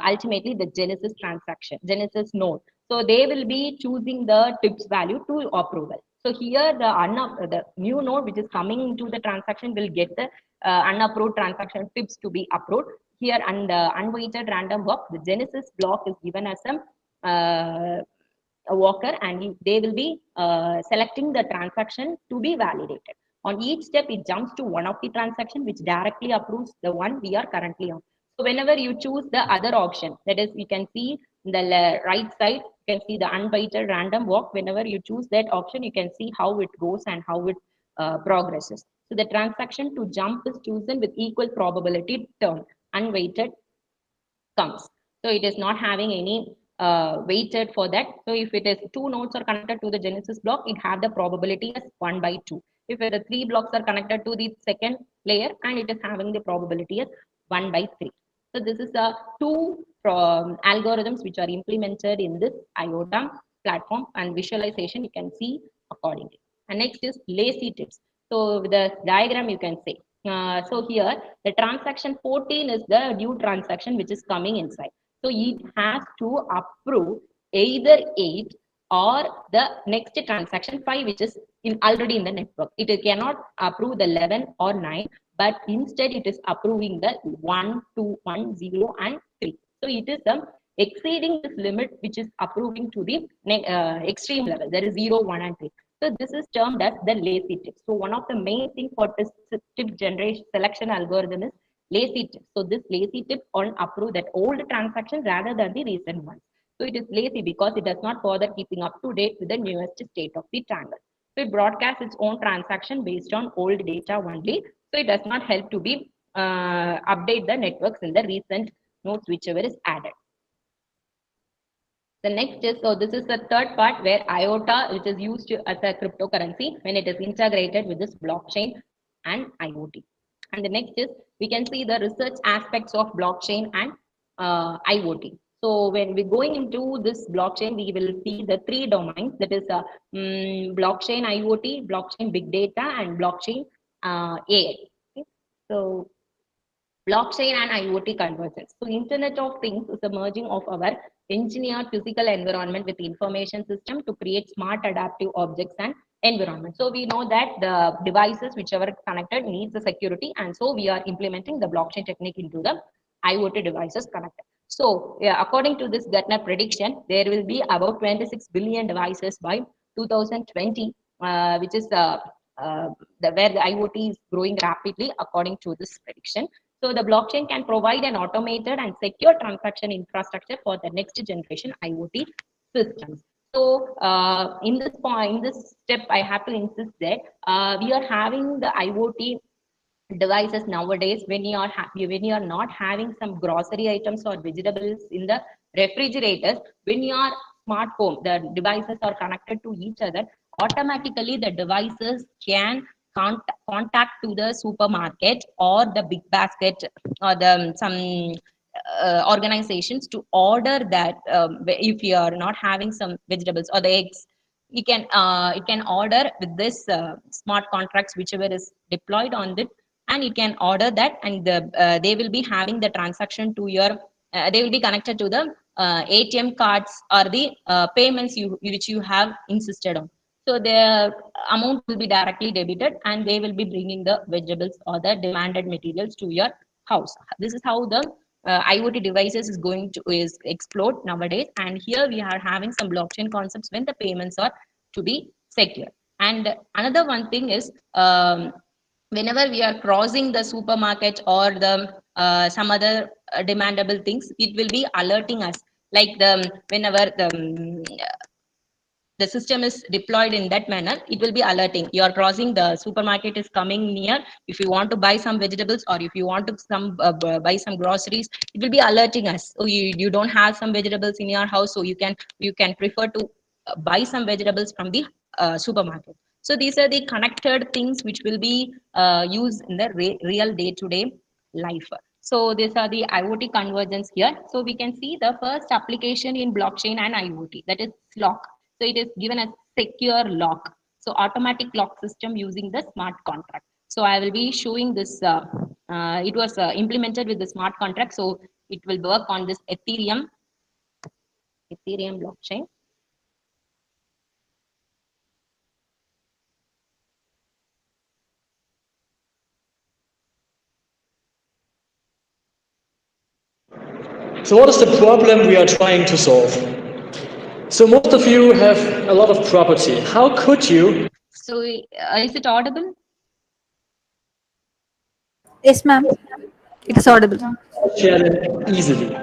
ultimately the genesis transaction, genesis node. So they will be choosing the tips value to approval. So here the new node which is coming into the transaction will get the unapproved transaction tips to be approved. Here and unweighted random walk, the genesis block is given as a worker, and they will be selecting the transaction to be validated. On each step, it jumps to one of the transaction which directly approves the one we are currently on. So whenever you choose the other option, that is, you can see in the right side, you can see the unweighted random walk. Whenever you choose that option, you can see how it goes and how it progresses. So the transaction to jump is chosen with equal probability term, unweighted comes. So it is not having any weighted for that. So if it is two nodes are connected to the genesis block, it have the probability as 1 by 2. If the three blocks are connected to the second layer, and it is having the probability as 1 by 3. So this is the two algorithms which are implemented in this IOTA platform, and visualization you can see accordingly. And next is lazy tips. So with the diagram you can say. So here the transaction 14 is the new transaction which is coming inside. So it has to approve either 8 or the next transaction 5 which is already in the network. It cannot approve the 11 or 9, but instead it is approving the 1, 2, 1, 0 and 3. So it is exceeding this limit which is approving to the extreme level. There is 0, 1 and 3. So this is termed as the lazy tip. So one of the main thing for this tip generation selection algorithm is lazy tip. So this lazy tip on approve that old transaction rather than the recent ones. So it is lazy because it does not bother keeping up to date with the newest state of the triangle. So it broadcasts its own transaction based on old data only. So it does not help to be update the networks in the recent nodes whichever is added. The next is, so this is the third part where IOTA, which is used as a cryptocurrency when it is integrated with this blockchain and IoT. And the next is, we can see the research aspects of blockchain and IoT. So when we're going into this blockchain, we will see the three domains, that is blockchain IoT, blockchain big data, and blockchain AI. Okay? So blockchain and IoT convergence. So Internet of Things is a merging of our engineered physical environment with information system to create smart adaptive objects and environment. So we know that the devices whichever connected needs the security, and so we are implementing the blockchain technique into the IoT devices connected. So yeah, according to this Gartner prediction, there will be about 26 billion devices by 2020, which is where the IoT is growing rapidly according to this prediction. So the blockchain can provide an automated and secure transaction infrastructure for the next generation IoT systems. So in this point, in this step, I have to insist that we are having the IoT devices nowadays. When you are when you are not having some grocery items or vegetables in the refrigerators, when your smart home, the devices are connected to each other, automatically the devices can contact to the supermarket or the big basket or the some organizations to order that if you are not having some vegetables or the eggs, you can it can order with this smart contracts whichever is deployed on it, and you can order that, and they will be having the transaction to your they will be connected to the ATM cards or the payments which you have insisted on. So the amount will be directly debited, and they will be bringing the vegetables or the demanded materials to your house. This is how the IoT devices is going to is explode nowadays. And here we are having some blockchain concepts when the payments are to be secure. And another one thing is, whenever we are crossing the supermarket or the some other demandable things, it will be alerting us. Like whenever the system is deployed in that manner, it will be alerting. You are crossing, the supermarket is coming near. If you want to buy some vegetables, or if you want to buy some groceries, it will be alerting us. Oh, you don't have some vegetables in your house, so you can prefer to buy some vegetables from the supermarket. So these are the connected things which will be used in the real day-to-day life. So these are the IoT convergence here. So we can see the first application in blockchain and IoT, that is lock. So it is given as secure lock. So automatic lock system using the smart contract. So I will be showing this. It was implemented with the smart contract. So it will work on this Ethereum blockchain. So what is the problem we are trying to solve? So most of you have a lot of property. How could you? So is it audible? Yes, ma'am. It is audible. Share them easily.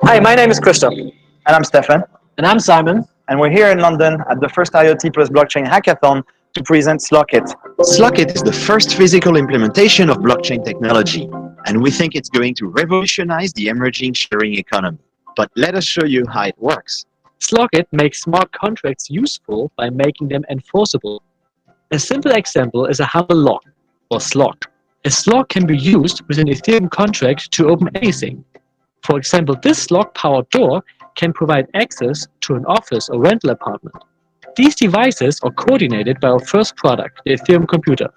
Hi, my name is Christoph. And I'm Stefan. And I'm Simon. And we're here in London at the first IoT plus blockchain hackathon to present Slockit. Slockit is the first physical implementation of blockchain technology, and we think it's going to revolutionize the emerging sharing economy. But let us show you how it works. Slockit makes smart contracts useful by making them enforceable. A simple example is a humble lock, or slot. A slot can be used with an Ethereum contract to open anything. For example, this lock-powered door can provide access to an office or rental apartment. These devices are coordinated by our first product, the Ethereum computer.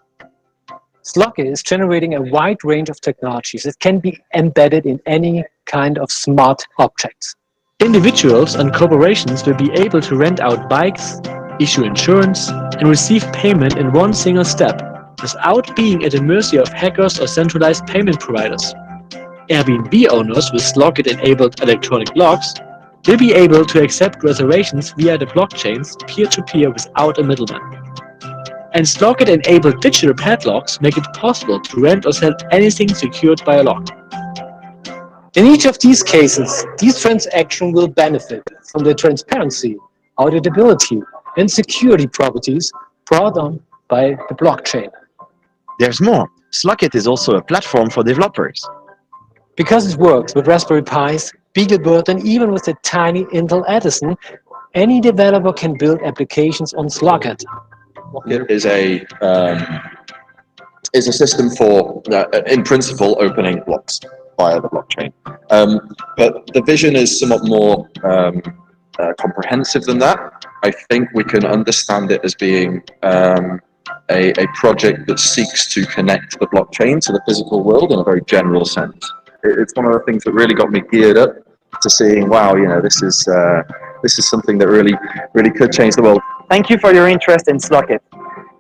Slockit is generating a wide range of technologies that can be embedded in any kind of smart objects. Individuals and corporations will be able to rent out bikes, issue insurance, and receive payment in one single step, without being at the mercy of hackers or centralized payment providers. Airbnb owners with Slockit-enabled electronic locks will be able to accept reservations via the blockchains peer-to-peer without a middleman. And Slockit-enabled digital padlocks make it possible to rent or sell anything secured by a lock. In each of these cases, these transactions will benefit from the transparency, auditability, and security properties brought on by the blockchain. There's more. Slockit is also a platform for developers. Because it works with Raspberry Pis, Beaglebird, and even with a tiny Intel Edison, any developer can build applications on Slockit. It is a system for, in principle, opening blocks via the blockchain. But the vision is somewhat more comprehensive than that. I think we can understand it as being a project that seeks to connect the blockchain to the physical world in a very general sense. It's one of the things that really got me geared up to seeing, wow, this is something that really could change the world. Thank you for your interest in Slockit.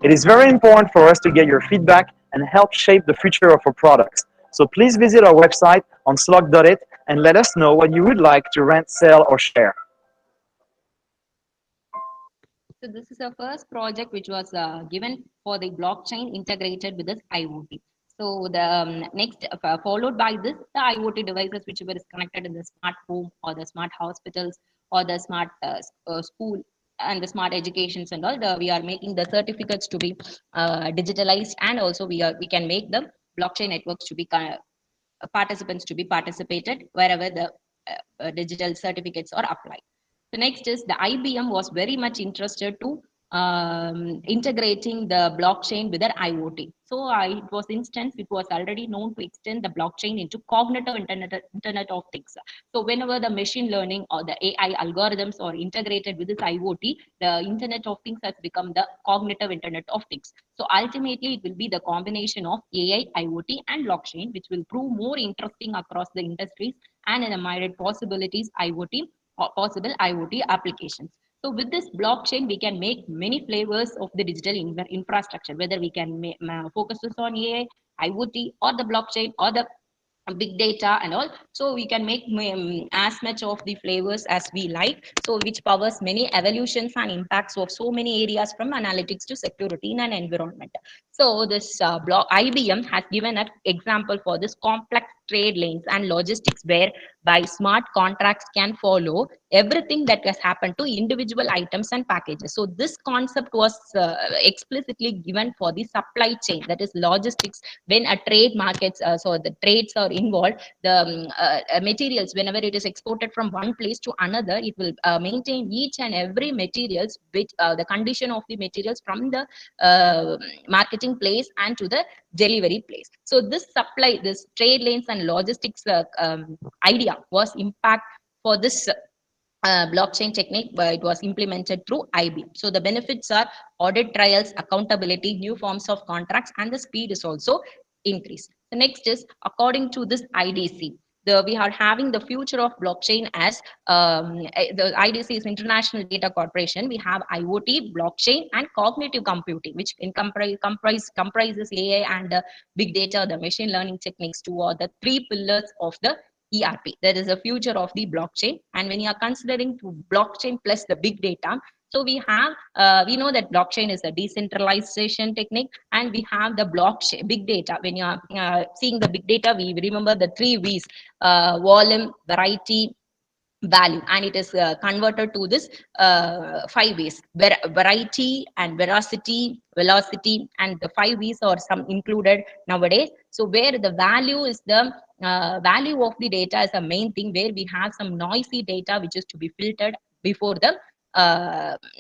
It is very important for us to get your feedback and help shape the future of our products. So please visit our website on slock.it and let us know what you would like to rent, sell, or share. So this is our first project which was given for the blockchain integrated with this IoT. So the next, followed by this, the IoT devices which were connected in the smart home or the smart hospitals or the smart school and the smart educations and all. We are making the certificates to be digitalized, and also we can make the blockchain networks to be participants to be participated wherever the digital certificates are applied. The next is the IBM was very much interested to integrating the blockchain with their IoT. So it was already known to extend the blockchain into cognitive internet of things. So whenever the machine learning or the AI algorithms are integrated with this IoT, the internet of things has become the cognitive internet of things. So ultimately, it will be the combination of AI, IoT, and blockchain, which will prove more interesting across the industries and in the myriad possibilities possible IoT applications. So with this blockchain, we can make many flavors of the digital infrastructure, whether we can focus on AI, IoT, or the blockchain, or the big data and all, so we can make as much of the flavors as we like, so which powers many evolutions and impacts of so many areas from analytics to security in an environment. So this block IBM has given an example for this complex trade lanes and logistics where by smart contracts can follow everything that has happened to individual items and packages. So this concept was explicitly given for the supply chain, that is logistics. When a trade markets, so the trades are involved, the materials, whenever it is exported from one place to another, it will maintain each and every materials which the condition of the materials from the marketing place and to the delivery place. So this supply, this trade lanes and logistics idea was impact for this blockchain technique, but it was implemented through IB. So the benefits are audit trials, accountability, new forms of contracts, and the speed is also increased. The next is according to this IDC. We are having the future of blockchain as the IDC is International Data Corporation. We have IoT, blockchain, and cognitive computing, which comprises AI and big data, the machine learning techniques, two are the three pillars of the ERP. There is a future of the blockchain, and when you are considering to blockchain plus the big data, so we have we know that blockchain is a decentralization technique, and we have the blockchain big data. When you are seeing the big data, we remember the three V's: volume, variety, value, and it is converted to this five ways: variety and veracity, velocity, and the five V's are some included nowadays. So where the value is the value of the data is the main thing, where we have some noisy data which is to be filtered before the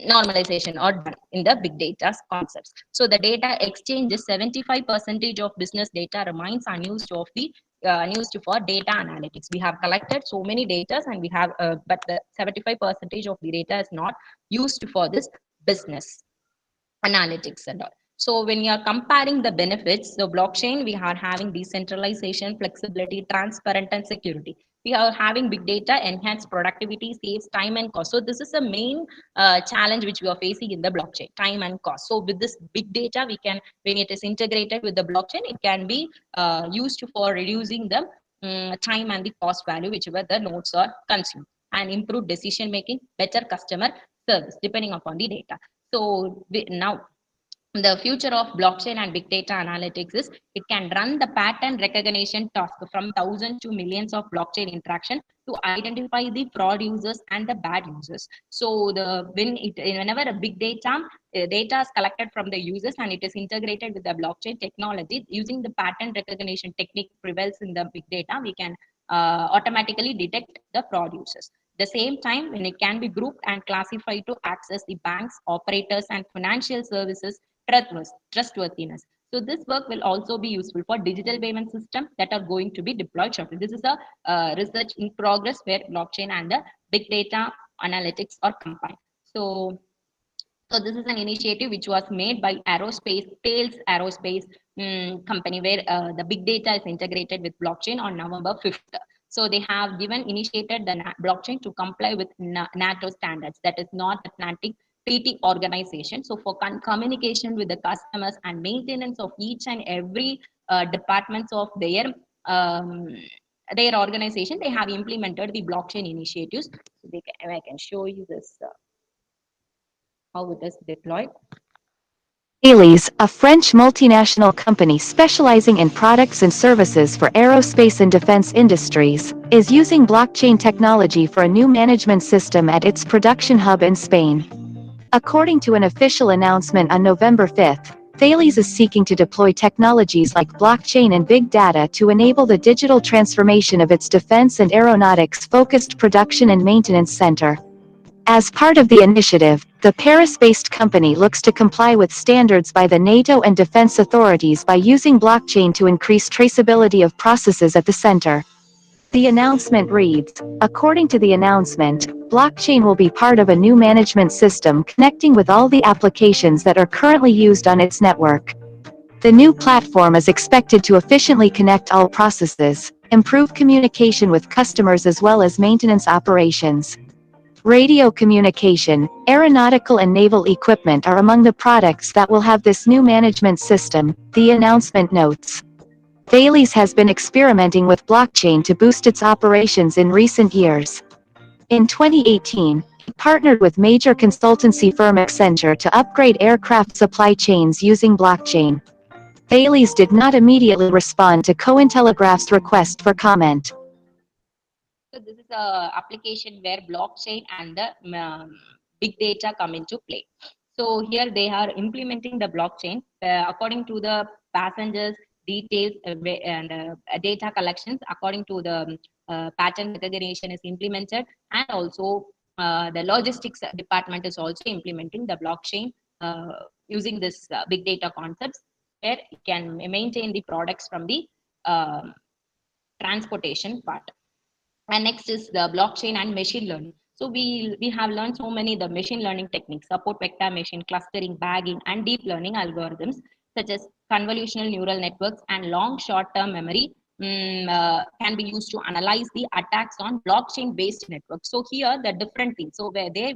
normalization or done in the big data concepts. So the data exchanges 75% of business data remains unused of the used for data analytics. We have collected so many data, and we have but the 75% of the data is not used for this business analytics and all. So when you are comparing the benefits, the blockchain, we are having decentralization, flexibility, transparent, and security. We are having big data, enhanced productivity, saves time and cost. So this is the main challenge which we are facing in the blockchain: time and cost. So with this big data, we can, when it is integrated with the blockchain, it can be used for reducing the time and the cost value, whichever the nodes are consumed, and improve decision making, better customer service, depending upon the data. So now the future of blockchain and big data analytics is it can run the pattern recognition task from thousands to millions of blockchain interaction to identify the fraud users and the bad users. So whenever a big data is collected from the users and it is integrated with the blockchain technology, using the pattern recognition technique prevails in the big data, we can automatically detect the fraud users. The same time, when it can be grouped and classified to access the banks, operators, and financial services trustworthiness. So this work will also be useful for digital payment systems that are going to be deployed shortly. This is a research in progress where blockchain and the big data analytics are combined. So this is an initiative which was made by Tails Aerospace company, where the big data is integrated with blockchain on November 5th. So they have initiated the blockchain to comply with NATO standards, that is North Atlantic Treaty Organization. So for communication with the customers and maintenance of each and every departments of their organization, they have implemented the blockchain initiatives. So I can show you this. How it is deployed. Thales, a French multinational company specializing in products and services for aerospace and defense industries, is using blockchain technology for a new management system at its production hub in Spain. According to an official announcement on November 5, Thales is seeking to deploy technologies like blockchain and big data to enable the digital transformation of its defense and aeronautics-focused production and maintenance center. As part of the initiative, the Paris-based company looks to comply with standards by the NATO and defense authorities by using blockchain to increase traceability of processes at the center. The announcement reads, according to the announcement, blockchain will be part of a new management system connecting with all the applications that are currently used on its network. The new platform is expected to efficiently connect all processes, improve communication with customers as well as maintenance operations. Radio communication, aeronautical and naval equipment are among the products that will have this new management system, the announcement notes. Thales has been experimenting with blockchain to boost its operations in recent years. In 2018, it partnered with major consultancy firm Accenture to upgrade aircraft supply chains using blockchain. Thales did not immediately respond to Cointelegraph's request for comment. So this is a application where blockchain and the big data come into play. So here they are implementing the blockchain according to the passengers details and data collections according to the pattern recognition is implemented, and also the logistics department is also implementing the blockchain using this big data concepts where it can maintain the products from the transportation part. And next is the blockchain and machine learning. So we have learned so many the machine learning techniques, support vector machine clustering, bagging, and deep learning algorithms such as convolutional neural networks and long short-term memory can be used to analyze the attacks on blockchain-based networks. So here the different things. So where there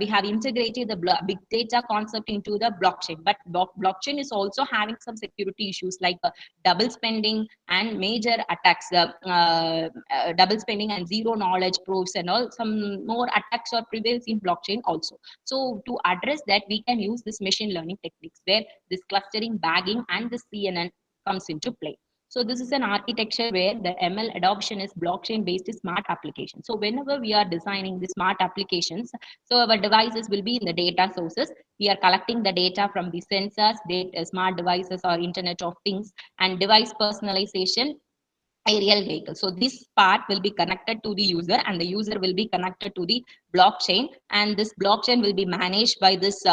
we have integrated the big data concept into the blockchain, but blockchain is also having some security issues like double spending and major attacks, double spending and zero knowledge proofs and all, some more attacks or prevails in blockchain also. So to address that, we can use this machine learning techniques where this clustering, bagging, and the CNN comes into play. So this is an architecture where the ML adoption is blockchain-based smart application. So whenever we are designing the smart applications, so our devices will be in the data sources. We are collecting the data from the sensors, data, smart devices or Internet of Things, and device personalization, aerial vehicle. So this part will be connected to the user, and the user will be connected to the blockchain, and this blockchain will be managed by this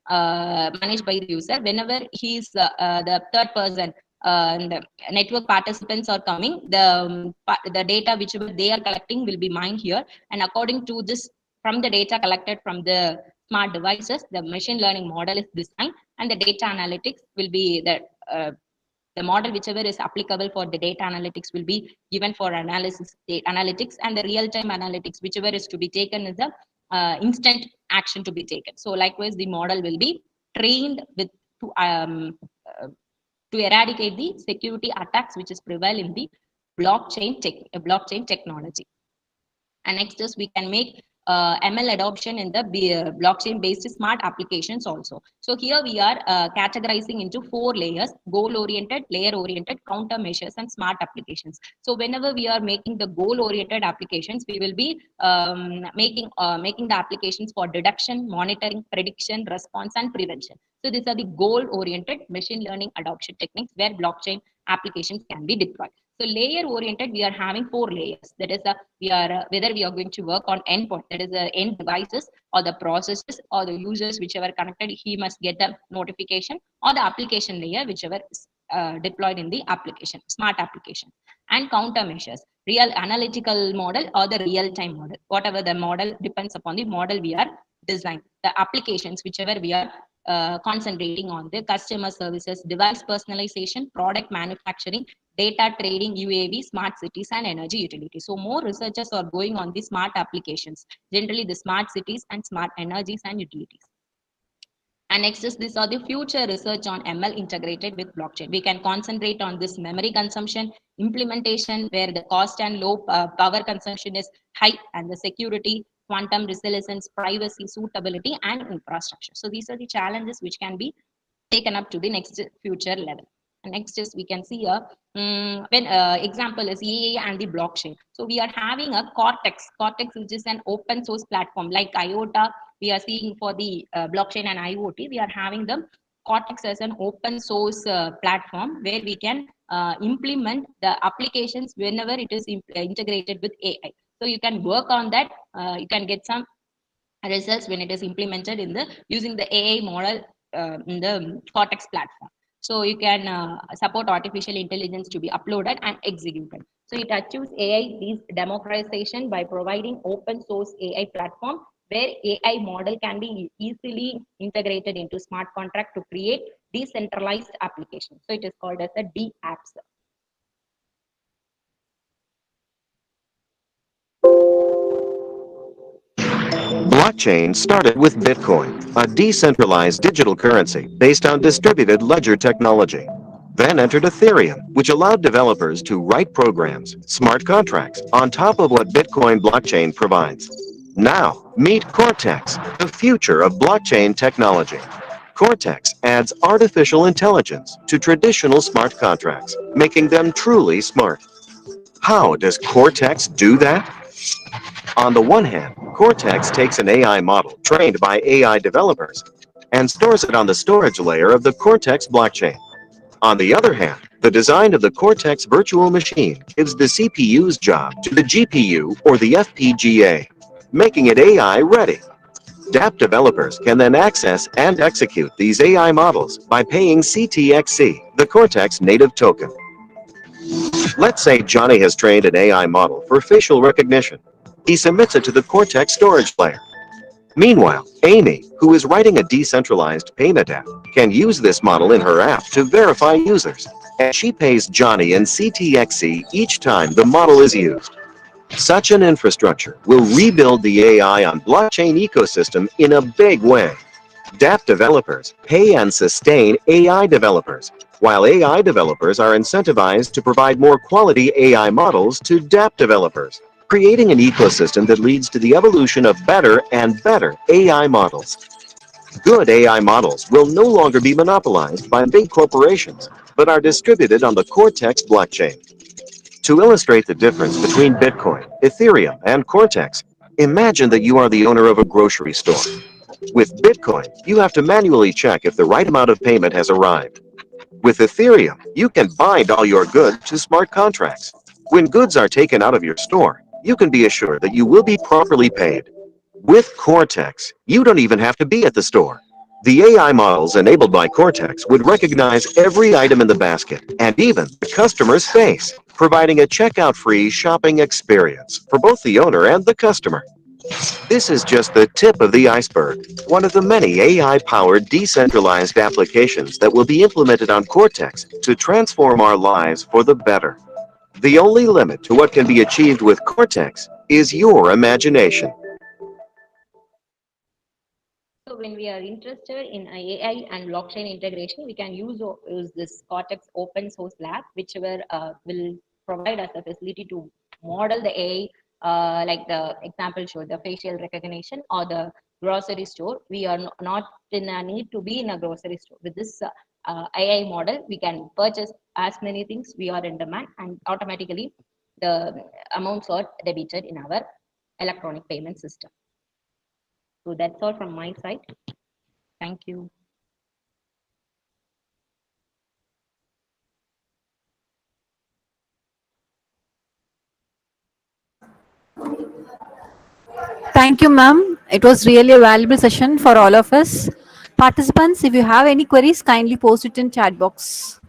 managed by the user. Whenever he is the third person and the network participants are coming, the data which they are collecting will be mined here, and according to this, from the data collected from the smart devices, the machine learning model is designed, and the data analytics will be the model whichever is applicable for the data analytics will be given for analysis analytics, and the real-time analytics whichever is to be taken is the instant action to be taken. So likewise the model will be trained with to eradicate the security attacks which is prevail in the blockchain technology. And next is we can make ML adoption in the blockchain based smart applications also. So here we are categorizing into 4 layers: goal oriented, layer oriented, countermeasures, and smart applications. So whenever we are making the goal oriented applications, we will be making the applications for detection, monitoring, prediction, response, and prevention. So these are the goal oriented machine learning adoption techniques where blockchain applications can be deployed. So layer oriented, we are having 4 layers. That is whether we are going to work on endpoint, that is the end devices or the processes or the users, whichever connected, he must get the notification, or the application layer, whichever is deployed in the application, smart application. And countermeasures, real analytical model or the real-time model, whatever the model depends upon the model we are designing. The applications, whichever we are concentrating on the customer services, device personalization, product manufacturing, data trading, UAV, smart cities, and energy utility. So more researchers are going on the smart applications, generally the smart cities and smart energies and utilities. And next is these are the future research on ML integrated with blockchain. We can concentrate on this memory consumption, implementation where the cost and low power consumption is high, and the security, quantum resilience, privacy, suitability, and infrastructure. So these are the challenges which can be taken up to the next future level. And next is we can see a when example is AI and the blockchain. So we are having a Cortex, which is an open source platform like IOTA. We are seeing for the blockchain and IoT, we are having the Cortex as an open source platform where we can implement the applications whenever it is integrated with AI. So you can work on that. You can get some results when it is implemented in the using the AI model in the Cortex platform. So you can support artificial intelligence to be uploaded and executed. So it achieves AI this democratization by providing open source AI platform where AI model can be easily integrated into smart contract to create decentralized applications. So it is called as a DApps. Blockchain started with Bitcoin, a decentralized digital currency based on distributed ledger technology. then entered Ethereum, which allowed developers to write programs, smart contracts, on top of what Bitcoin blockchain provides. Now, meet Cortex, the future of blockchain technology. Cortex adds artificial intelligence to traditional smart contracts, making them truly smart. How does Cortex do that? On the one hand, Cortex takes an AI model trained by AI developers and stores it on the storage layer of the Cortex blockchain. On the other hand, the design of the Cortex virtual machine gives the CPU's job to the GPU or the FPGA, making it AI ready. DApp developers can then access and execute these AI models by paying CTXC, the Cortex native token. Let's say Johnny has trained an AI model for facial recognition. He submits it to the Cortex storage layer. Meanwhile, Amy, who is writing a decentralized payment app, can use this model in her app to verify users, and she pays Johnny in CTXC each time the model is used. Such an infrastructure will rebuild the AI on blockchain ecosystem in a big way. DApp developers pay and sustain AI developers, while AI developers are incentivized to provide more quality AI models to DApp developers, creating an ecosystem that leads to the evolution of better and better AI models. Good AI models will no longer be monopolized by big corporations, but are distributed on the Cortex blockchain. To illustrate the difference between Bitcoin, Ethereum, and Cortex, imagine that you are the owner of a grocery store. With Bitcoin, you have to manually check if the right amount of payment has arrived. With Ethereum, you can bind all your goods to smart contracts. When goods are taken out of your store, you can be assured that you will be properly paid. With Cortex, you don't even have to be at the store. The AI models enabled by Cortex would recognize every item in the basket and even the customer's face, providing a checkout-free shopping experience for both the owner and the customer. This is just the tip of the iceberg, one of the many AI-powered decentralized applications that will be implemented on Cortex to transform our lives for the better. The only limit to what can be achieved with Cortex is your imagination. So when we are interested in AI and blockchain integration, we can use this Cortex open source lab, whichever will provide us the facility to model the AI, like the example showed, the facial recognition or the grocery store. We are not in a need to be in a grocery store. With this AI model, we can purchase as many things we are in demand, and automatically the amounts are debited in our electronic payment system. So that's all from my side. Thank you. Thank you, ma'am. It was really a valuable session for all of us. Participants, if you have any queries, kindly post it in chat box.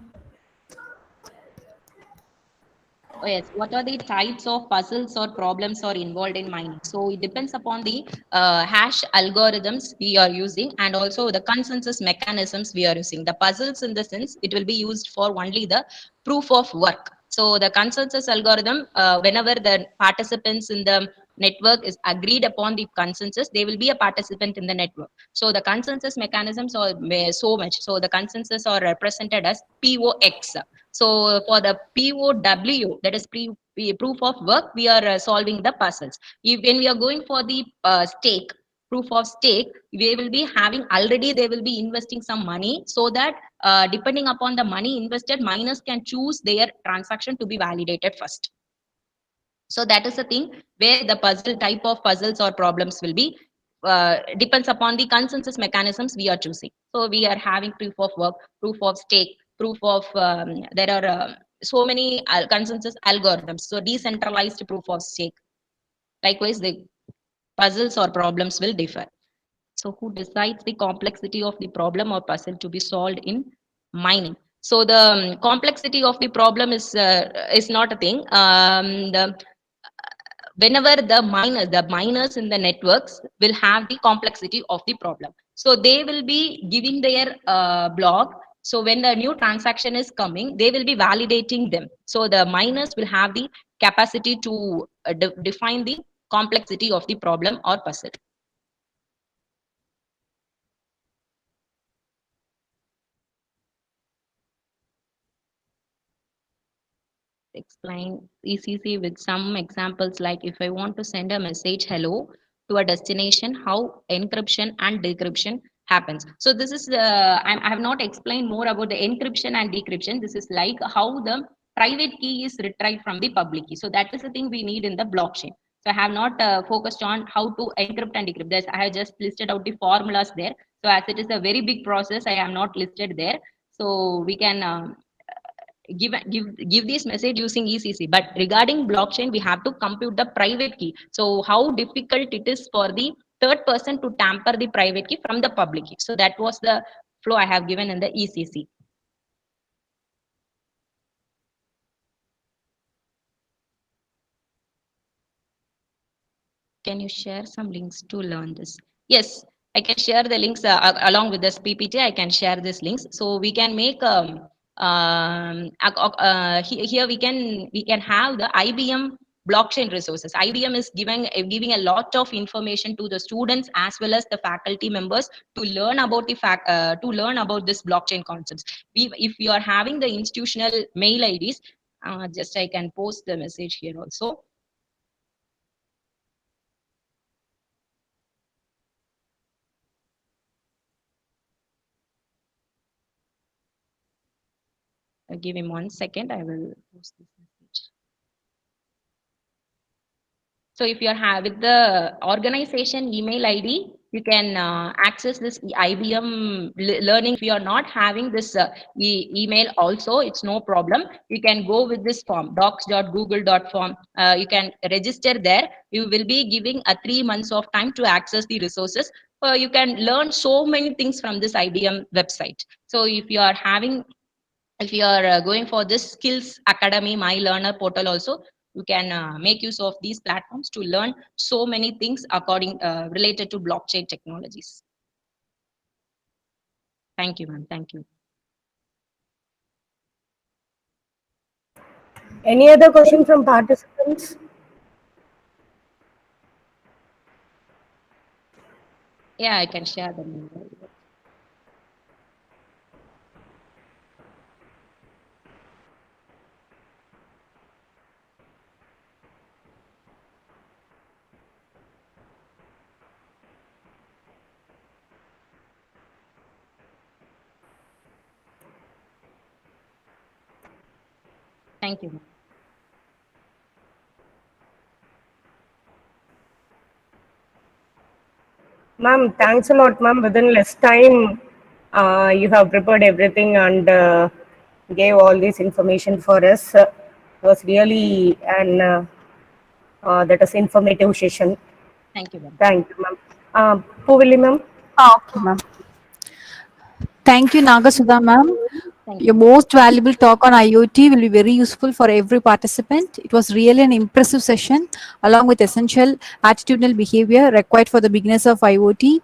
Oh yes, what are the types of puzzles or problems are involved in mining? So it depends upon the hash algorithms we are using and also the consensus mechanisms we are using. The puzzles, in the sense, it will be used for only the proof of work. So the consensus algorithm, whenever the participants in the network is agreed upon the consensus, they will be a participant in the network. So the consensus mechanisms are so much. So the consensus are represented as POX. So for the POW, that is proof of work, we are solving the puzzles. When we are going for the stake, proof of stake, they will be having already, they will be investing some money, so that depending upon the money invested, miners can choose their transaction to be validated first. So that is the thing where the puzzle type of puzzles or problems will be depends upon the consensus mechanisms we are choosing. So we are having proof of work, proof of stake, proof of there are so many consensus algorithms. So decentralized proof of stake. Likewise, the puzzles or problems will differ. So who decides the complexity of the problem or puzzle to be solved in mining? So the complexity of the problem is not a thing. Whenever the miners in the networks will have the complexity of the problem, so they will be giving their block. So when the new transaction is coming, they will be validating them. So the miners will have the capacity to define the complexity of the problem or puzzle. explain ECC with some examples, like if I want to send a message hello to a destination, how encryption and decryption happens. So this is I have not explained more about the encryption and decryption. This is like how the private key is retrieved from the public key. So that is the thing we need in the blockchain. So I have not focused on how to encrypt and decrypt. This I have just listed out the formulas there. So as it is a very big process, I have not listed there. So we can give this message using ECC. But regarding blockchain, we have to compute the private key. So how difficult it is for the third person to tamper the private key from the public key. So that was the flow I have given in the ECC. Can you share some links to learn this? Yes, I can share the links along with this PPT. I can share these links. So we can make here we can have the IBM blockchain resources. IBM is giving a lot of information to the students as well as the faculty members to learn about this blockchain concepts. If you are having the institutional mail IDs, just I can post the message here also. Give him 1 second. I will post this message. So if you are with the organization email ID, you can access this IBM learning. If you are not having this email also, it's no problem. You can go with this form, docs.google.form. You can register there. You will be giving 3 months of time to access the resources. You can learn so many things from this IBM website. So if you are going for this skills academy, my learner portal also, you can make use of these platforms to learn so many things related to blockchain technologies. Thank you, ma'am. Thank you. Any other question from participants? Yeah, I can share them. Thank you, ma'am. Ma'am, thanks a lot, ma'am. Within less time, you have prepared everything and gave all this information for us. It was really that is informative session. Thank you, ma'am. Thank you, ma'am. Puvili, ma'am. Okay, ma'am. Thank you, Nagasudha, ma'am. Thank Your you. most valuable talk on IoT will be very useful for every participant. It was really an impressive session, along with essential attitudinal behavior required for the beginners of IoT.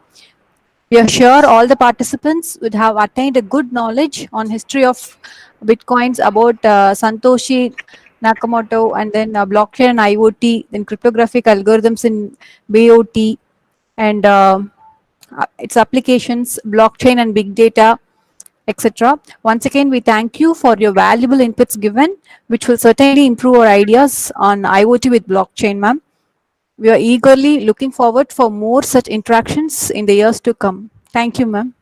We are sure all the participants would have attained a good knowledge on history of bitcoins, about Satoshi Nakamoto, and then blockchain and IoT, then cryptographic algorithms in BOT, and its applications, blockchain and big data, etc. Once again, we thank you for your valuable inputs given, which will certainly improve our ideas on IoT with blockchain, ma'am. We are eagerly looking forward for more such interactions in the years to come. Thank you, ma'am.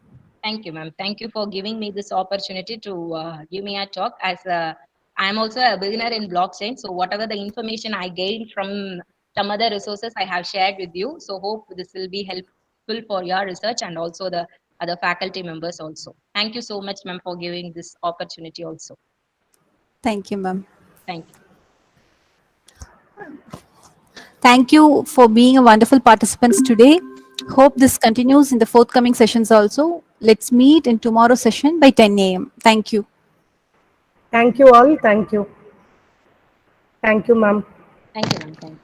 Thank you, ma'am. Thank you for giving me this opportunity to give me a talk. I am also a beginner in blockchain, so whatever the information I gained from some other resources I have shared with you. So hope this will be helpful for your research and also the other faculty members also. Thank you so much, ma'am, for giving this opportunity also. Thank you, ma'am. Thank you. Thank you for being a wonderful participants today. Hope this continues in the forthcoming sessions also. Let's meet in tomorrow's session by 10 a.m. Thank you. Thank you all. Thank you. Thank you, ma'am. Thank you, ma'am. Thank you.